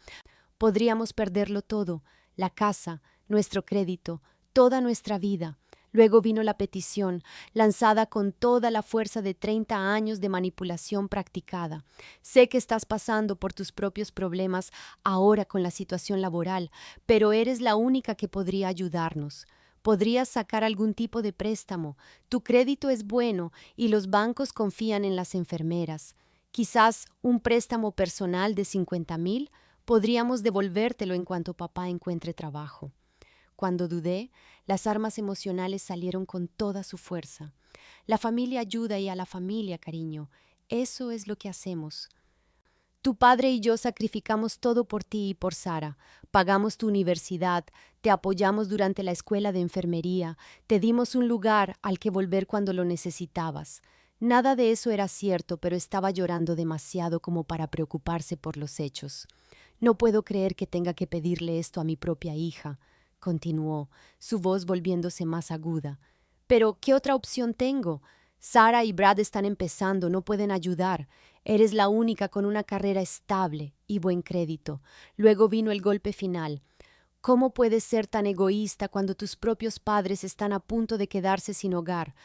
Speaker 1: Podríamos perderlo todo, la casa, nuestro crédito, toda nuestra vida». Luego vino la petición, lanzada con toda la fuerza de 30 años de manipulación practicada. «Sé que estás pasando por tus propios problemas ahora con la situación laboral, pero eres la única que podría ayudarnos. Podrías sacar algún tipo de préstamo. Tu crédito es bueno y los bancos confían en las enfermeras. Quizás un préstamo personal de 50,000. Podríamos devolvértelo en cuanto papá encuentre trabajo». Cuando dudé, las armas emocionales salieron con toda su fuerza. «La familia ayuda y a la familia, cariño. Eso es lo que hacemos. Tu padre y yo sacrificamos todo por ti y por Sara. Pagamos tu universidad, te apoyamos durante la escuela de enfermería, te dimos un lugar al que volver cuando lo necesitabas». Nada de eso era cierto, pero estaba llorando demasiado como para preocuparse por los hechos. «No puedo creer que tenga que pedirle esto a mi propia hija», continuó, su voz volviéndose más aguda. «Pero, ¿qué otra opción tengo? Sara y Brad están empezando, no pueden ayudar. Eres la única con una carrera estable y buen crédito». Luego vino el golpe final. «¿Cómo puedes ser tan egoísta cuando tus propios padres están a punto de quedarse sin hogar?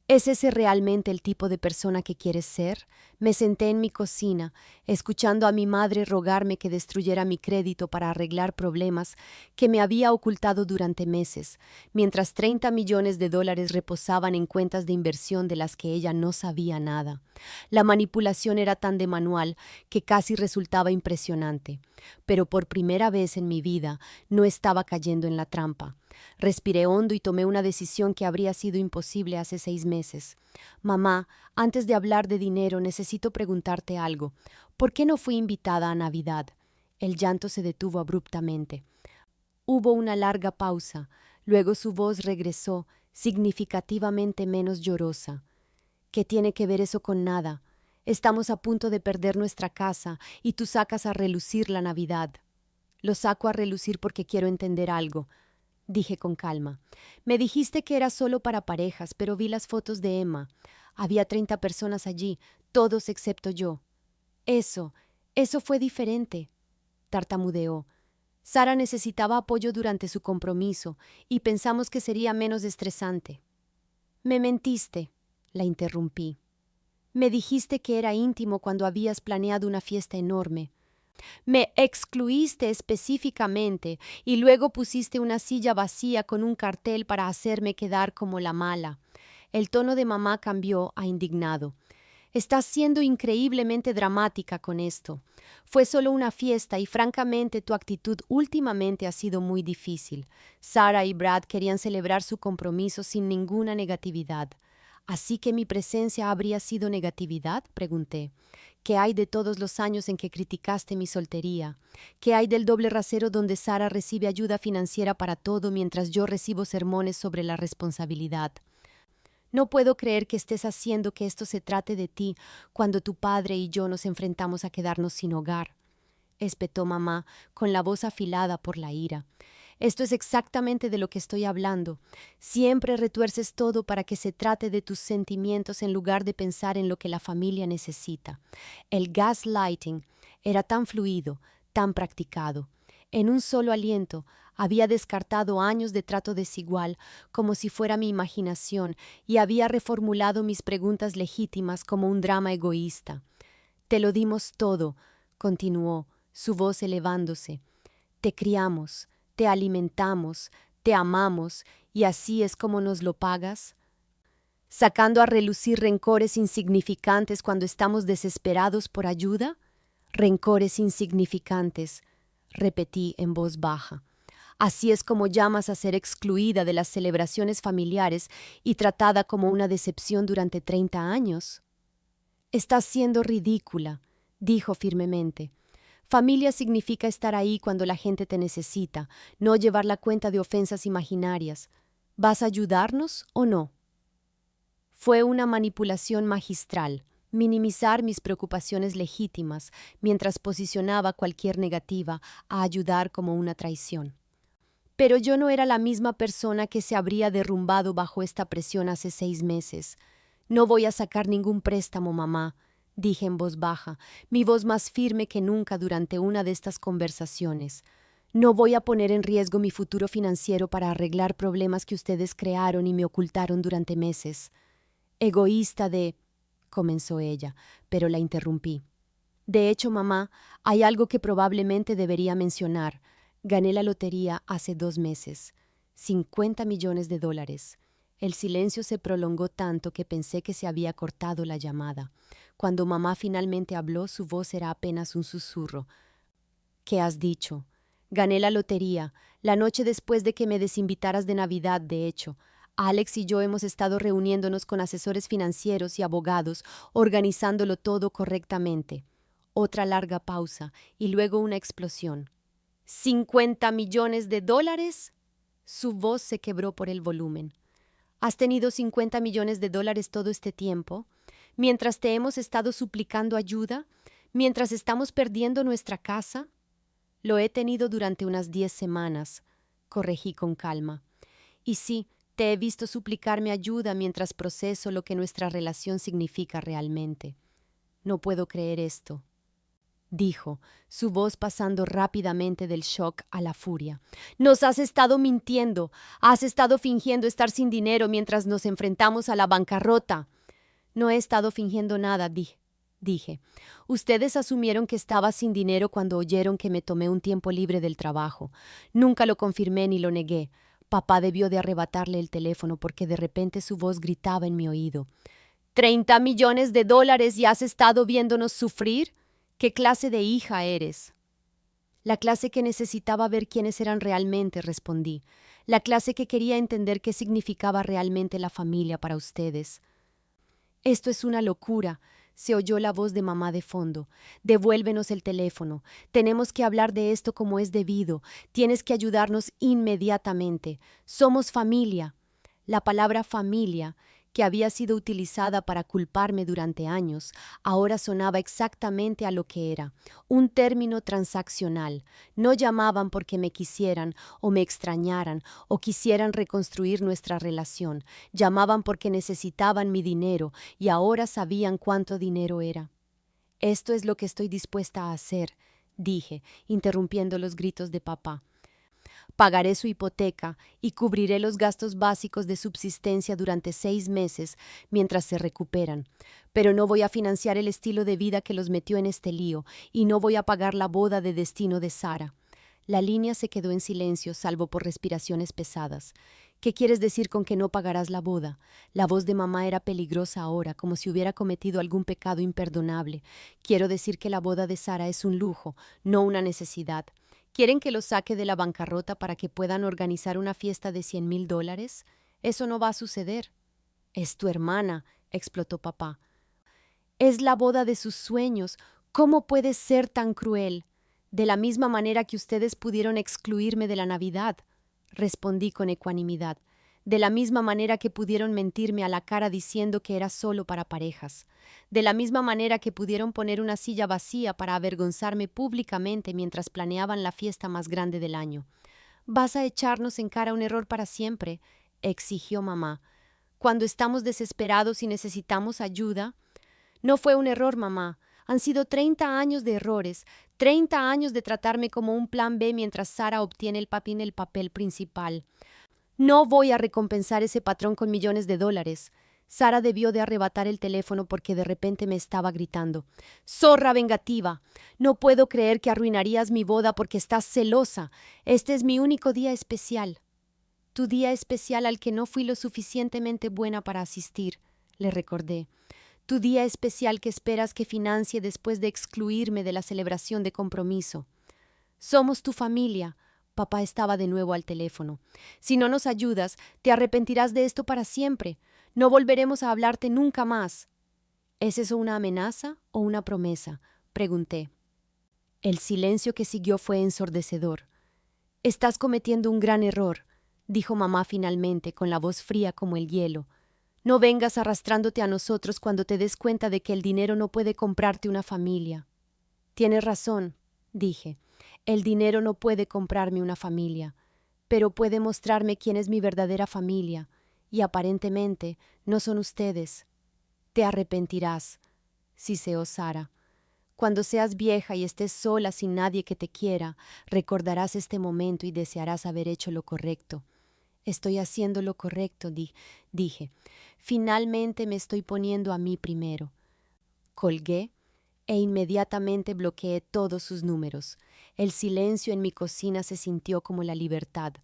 Speaker 1: ¿Es ese realmente el tipo de persona que quieres ser?». Me senté en mi cocina, escuchando a mi madre rogarme que destruyera mi crédito para arreglar problemas que me había ocultado durante meses, mientras 30 millones de dólares reposaban en cuentas de inversión de las que ella no sabía nada. La manipulación era tan de manual que casi resultaba impresionante, pero por primera vez en mi vida no estaba cayendo en la trampa. Respiré hondo y tomé una decisión que habría sido imposible hace 6 meses. «Mamá, antes de hablar de dinero, necesito preguntarte algo. ¿Por qué no fui invitada a Navidad?». El llanto se detuvo abruptamente. Hubo una larga pausa. Luego su voz regresó, significativamente menos llorosa. «¿Qué tiene que ver eso con nada? Estamos a punto de perder nuestra casa y tú sacas a relucir la Navidad. Lo saco a relucir porque quiero entender algo, dije con calma. Me dijiste que era solo para parejas, pero vi las fotos de Emma. Había 30 personas allí, todos excepto yo. Eso fue diferente, tartamudeó. Sara necesitaba apoyo durante su compromiso y pensamos que sería menos estresante. Me mentiste, la interrumpí. Me dijiste que era íntimo cuando habías planeado una fiesta enorme. Me excluiste específicamente y luego pusiste una silla vacía con un cartel para hacerme quedar como la mala. El tono de mamá cambió a indignado. Estás siendo increíblemente dramática con esto. Fue solo una fiesta y francamente tu actitud últimamente ha sido muy difícil. Sara y Brad querían celebrar su compromiso sin ninguna negatividad. ¿Así que mi presencia habría sido negatividad?, pregunté. ¿Qué hay de todos los años en que criticaste mi soltería? ¿Qué hay del doble rasero donde Sara recibe ayuda financiera para todo mientras yo recibo sermones sobre la responsabilidad? No puedo creer que estés haciendo que esto se trate de ti cuando tu padre y yo nos enfrentamos a quedarnos sin hogar, espetó mamá con la voz afilada por la ira. Esto es exactamente de lo que estoy hablando. Siempre retuerces todo para que se trate de tus sentimientos en lugar de pensar en lo que la familia necesita. El gaslighting era tan fluido, tan practicado. En un solo aliento había descartado años de trato desigual como si fuera mi imaginación y había reformulado mis preguntas legítimas como un drama egoísta. Te lo dimos todo, continuó, su voz elevándose. Te criamos, te alimentamos, te amamos, y así es como nos lo pagas. ¿Sacando a relucir rencores insignificantes cuando estamos desesperados por ayuda? Rencores insignificantes, repetí en voz baja. Así es como llamas a ser excluida de las celebraciones familiares y tratada como una decepción durante 30 años. Estás siendo ridícula, dijo firmemente. Familia significa estar ahí cuando la gente te necesita, no llevar la cuenta de ofensas imaginarias. ¿Vas a ayudarnos o no? Fue una manipulación magistral, minimizar mis preocupaciones legítimas mientras posicionaba cualquier negativa a ayudar como una traición. Pero yo no era la misma persona que se habría derrumbado bajo esta presión hace 6 meses. No voy a sacar ningún préstamo, mamá, dije en voz baja, mi voz más firme que nunca durante una de estas conversaciones. No voy a poner en riesgo mi futuro financiero para arreglar problemas que ustedes crearon y me ocultaron durante meses. Egoísta comenzó ella, pero la interrumpí. De hecho, mamá, hay algo que probablemente debería mencionar. Gané la lotería hace 2 meses. $50 millones. El silencio se prolongó tanto que pensé que se había cortado la llamada. Cuando mamá finalmente habló, su voz era apenas un susurro. ¿Qué has dicho? Gané la lotería, la noche después de que me desinvitaras de Navidad, de hecho. Alex y yo hemos estado reuniéndonos con asesores financieros y abogados, organizándolo todo correctamente. Otra larga pausa y luego una explosión. ¿$50 millones? Su voz se quebró por el volumen. ¿Has tenido $50 millones todo este tiempo? Mientras te hemos estado suplicando ayuda, mientras estamos perdiendo nuestra casa. Lo he tenido durante unas 10 semanas, corregí con calma. Y sí, te he visto suplicarme ayuda mientras proceso lo que nuestra relación significa realmente. No puedo creer esto, dijo, su voz pasando rápidamente del shock a la furia. Nos has estado mintiendo, has estado fingiendo estar sin dinero mientras nos enfrentamos a la bancarrota. No he estado fingiendo nada, dije. Ustedes asumieron que estaba sin dinero cuando oyeron que me tomé un tiempo libre del trabajo. Nunca lo confirmé ni lo negué. Papá debió de arrebatarle el teléfono porque de repente su voz gritaba en mi oído. $30 millones y has estado viéndonos sufrir. ¿Qué clase de hija eres? La clase que necesitaba ver quiénes eran realmente, respondí. La clase que quería entender qué significaba realmente la familia para ustedes. Esto es una locura, se oyó la voz de mamá de fondo. Devuélvenos el teléfono. Tenemos que hablar de esto como es debido. Tienes que ayudarnos inmediatamente. Somos familia. La palabra familia, que había sido utilizada para culparme durante años, ahora sonaba exactamente a lo que era, un término transaccional. No llamaban porque me quisieran o me extrañaran o quisieran reconstruir nuestra relación. Llamaban porque necesitaban mi dinero y ahora sabían cuánto dinero era. Esto es lo que estoy dispuesta a hacer, dije, interrumpiendo los gritos de papá. Pagaré su hipoteca y cubriré los gastos básicos de subsistencia durante 6 meses mientras se recuperan. Pero no voy a financiar el estilo de vida que los metió en este lío y no voy a pagar la boda de destino de Sara. La línea se quedó en silencio, salvo por respiraciones pesadas. ¿Qué quieres decir con que no pagarás la boda? La voz de mamá era peligrosa ahora, como si hubiera cometido algún pecado imperdonable. Quiero decir que la boda de Sara es un lujo, no una necesidad. ¿Quieren que los saque de la bancarrota para que puedan organizar una fiesta de $100,000? Eso no va a suceder. Es tu hermana, explotó papá. Es la boda de sus sueños. ¿Cómo puedes ser tan cruel? De la misma manera que ustedes pudieron excluirme de la Navidad, respondí con ecuanimidad. De la misma manera que pudieron mentirme a la cara diciendo que era solo para parejas. De la misma manera que pudieron poner una silla vacía para avergonzarme públicamente mientras planeaban la fiesta más grande del año. ¿Vas a echarnos en cara un error para siempre?, exigió mamá. Cuando estamos desesperados y necesitamos ayuda. No fue un error, mamá. Han sido 30 años de errores, 30 años de tratarme como un plan B mientras Sara obtiene el papel principal. No voy a recompensar ese patrón con millones de dólares. Sara debió de arrebatar el teléfono porque de repente me estaba gritando. ¡Zorra vengativa! No puedo creer que arruinarías mi boda porque estás celosa. Este es mi único día especial. Tu día especial al que no fui lo suficientemente buena para asistir, le recordé. Tu día especial que esperas que financie después de excluirme de la celebración de compromiso. Somos tu familia. Papá estaba de nuevo al teléfono. Si no nos ayudas, te arrepentirás de esto para siempre. No volveremos a hablarte nunca más. ¿Es eso una amenaza o una promesa?, pregunté. El silencio que siguió fue ensordecedor. Estás cometiendo un gran error, dijo mamá finalmente, con la voz fría como el hielo. No vengas arrastrándote a nosotros cuando te des cuenta de que el dinero no puede comprarte una familia. Tienes razón, dije. El dinero no puede comprarme una familia, pero puede mostrarme quién es mi verdadera familia, y aparentemente no son ustedes. Te arrepentirás, siseó Sara. Cuando seas vieja y estés sola sin nadie que te quiera, recordarás este momento y desearás haber hecho lo correcto. Estoy haciendo lo correcto, dije. Finalmente me estoy poniendo a mí primero. Colgué e inmediatamente bloqueé todos sus números. El silencio en mi cocina se sintió como la libertad.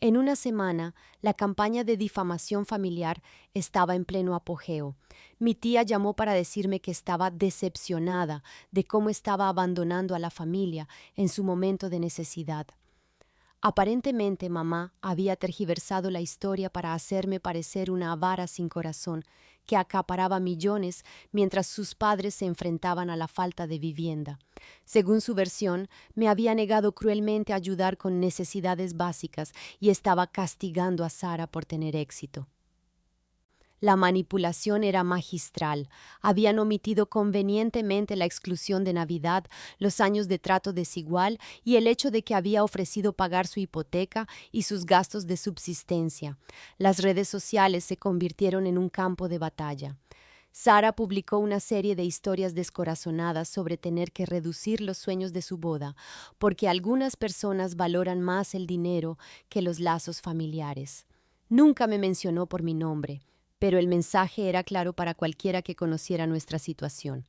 Speaker 1: En una semana, la campaña de difamación familiar estaba en pleno apogeo. Mi tía llamó para decirme que estaba decepcionada de cómo estaba abandonando a la familia en su momento de necesidad. Aparentemente mamá había tergiversado la historia para hacerme parecer una avara sin corazón que acaparaba millones mientras sus padres se enfrentaban a la falta de vivienda. Según su versión, me había negado cruelmente a ayudar con necesidades básicas y estaba castigando a Sara por tener éxito. La manipulación era magistral. Habían omitido convenientemente la exclusión de Navidad, los años de trato desigual y el hecho de que había ofrecido pagar su hipoteca y sus gastos de subsistencia. Las redes sociales se convirtieron en un campo de batalla. Sara publicó una serie de historias descorazonadas sobre tener que reducir los sueños de su boda, porque algunas personas valoran más el dinero que los lazos familiares. Nunca me mencionó por mi nombre, pero el mensaje era claro para cualquiera que conociera nuestra situación.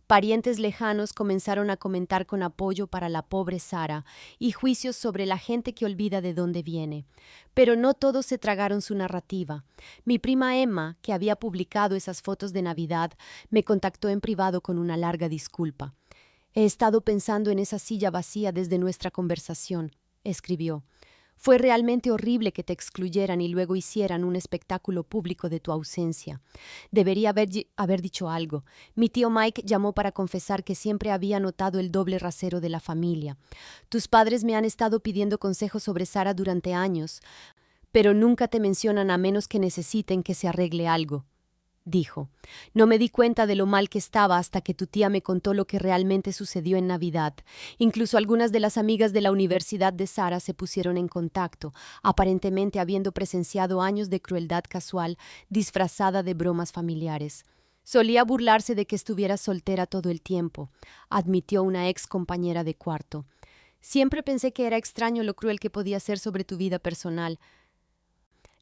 Speaker 1: Parientes lejanos comenzaron a comentar con apoyo para la pobre Sara y juicios sobre la gente que olvida de dónde viene. Pero no todos se tragaron su narrativa. Mi prima Emma, que había publicado esas fotos de Navidad, me contactó en privado con una larga disculpa. He estado pensando en esa silla vacía desde nuestra conversación, escribió. Fue realmente horrible que te excluyeran y luego hicieran un espectáculo público de tu ausencia. Debería haber dicho algo. Mi tío Mike llamó para confesar que siempre había notado el doble rasero de la familia. Tus padres me han estado pidiendo consejos sobre Sara durante años, pero nunca te mencionan a menos que necesiten que se arregle algo, dijo. No me di cuenta de lo mal que estaba hasta que tu tía me contó lo que realmente sucedió en Navidad. Incluso algunas de las amigas de la universidad de Sara se pusieron en contacto, aparentemente habiendo presenciado años de crueldad casual disfrazada de bromas familiares. Solía burlarse de que estuviera soltera todo el tiempo, admitió una ex compañera de cuarto. Siempre pensé que era extraño lo cruel que podía ser sobre tu vida personal.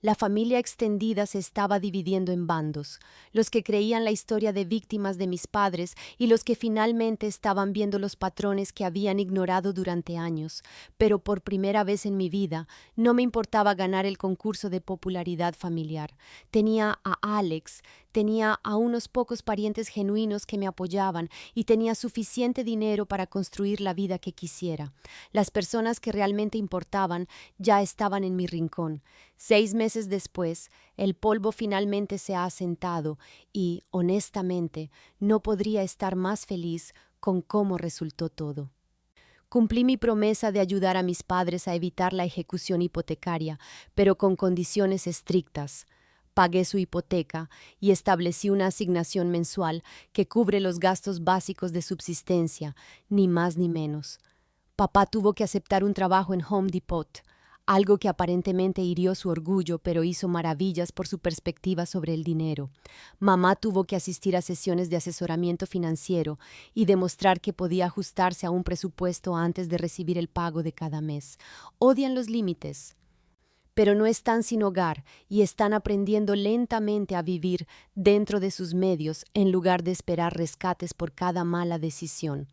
Speaker 1: La familia extendida se estaba dividiendo en bandos, los que creían la historia de víctimas de mis padres y los que finalmente estaban viendo los patrones que habían ignorado durante años. Pero por primera vez en mi vida no me importaba ganar el concurso de popularidad familiar. Tenía a Alex, tenía a unos pocos parientes genuinos que me apoyaban y tenía suficiente dinero para construir la vida que quisiera. Las personas que realmente importaban ya estaban en mi rincón. 6 meses después, el polvo finalmente se ha asentado y, honestamente, no podría estar más feliz con cómo resultó todo. Cumplí mi promesa de ayudar a mis padres a evitar la ejecución hipotecaria, pero con condiciones estrictas. Pagué su hipoteca y establecí una asignación mensual que cubre los gastos básicos de subsistencia, ni más ni menos. Papá tuvo que aceptar un trabajo en Home Depot, algo que aparentemente hirió su orgullo, pero hizo maravillas por su perspectiva sobre el dinero. Mamá tuvo que asistir a sesiones de asesoramiento financiero y demostrar que podía ajustarse a un presupuesto antes de recibir el pago de cada mes. Odian los límites, pero no están sin hogar y están aprendiendo lentamente a vivir dentro de sus medios en lugar de esperar rescates por cada mala decisión.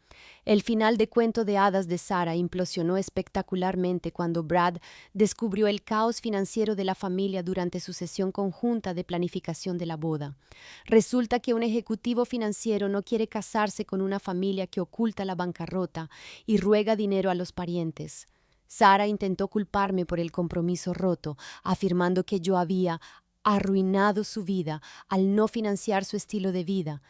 Speaker 1: El final de Cuento de Hadas de Sara implosionó espectacularmente cuando Brad descubrió el caos financiero de la familia durante su sesión conjunta de planificación de la boda. Resulta que un ejecutivo financiero no quiere casarse con una familia que oculta la bancarrota y ruega dinero a los parientes. Sara intentó culparme por el compromiso roto, afirmando que yo había arruinado su vida al no financiar su estilo de vida.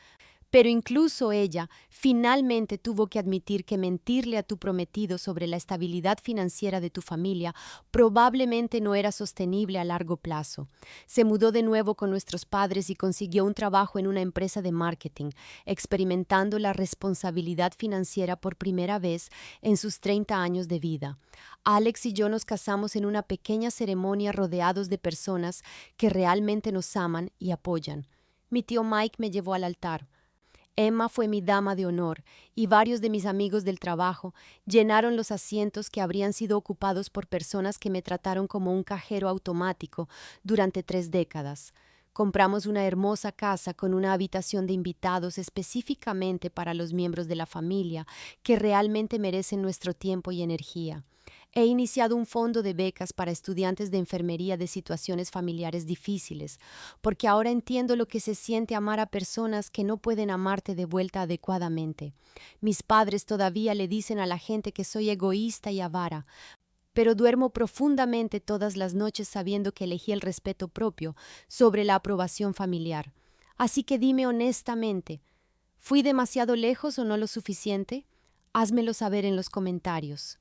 Speaker 1: Pero incluso ella finalmente tuvo que admitir que mentirle a tu prometido sobre la estabilidad financiera de tu familia probablemente no era sostenible a largo plazo. Se mudó de nuevo con nuestros padres y consiguió un trabajo en una empresa de marketing, experimentando la responsabilidad financiera por primera vez en sus 30 años de vida. Alex y yo nos casamos en una pequeña ceremonia rodeados de personas que realmente nos aman y apoyan. Mi tío Mike me llevó al altar. Emma fue mi dama de honor y varios de mis amigos del trabajo llenaron los asientos que habrían sido ocupados por personas que me trataron como un cajero automático durante 3 décadas. Compramos una hermosa casa con una habitación de invitados específicamente para los miembros de la familia que realmente merecen nuestro tiempo y energía. He iniciado un fondo de becas para estudiantes de enfermería de situaciones familiares difíciles, porque ahora entiendo lo que se siente amar a personas que no pueden amarte de vuelta adecuadamente. Mis padres todavía le dicen a la gente que soy egoísta y avara, pero duermo profundamente todas las noches sabiendo que elegí el respeto propio sobre la aprobación familiar. Así que dime honestamente, ¿fui demasiado lejos o no lo suficiente? Házmelo saber en los comentarios.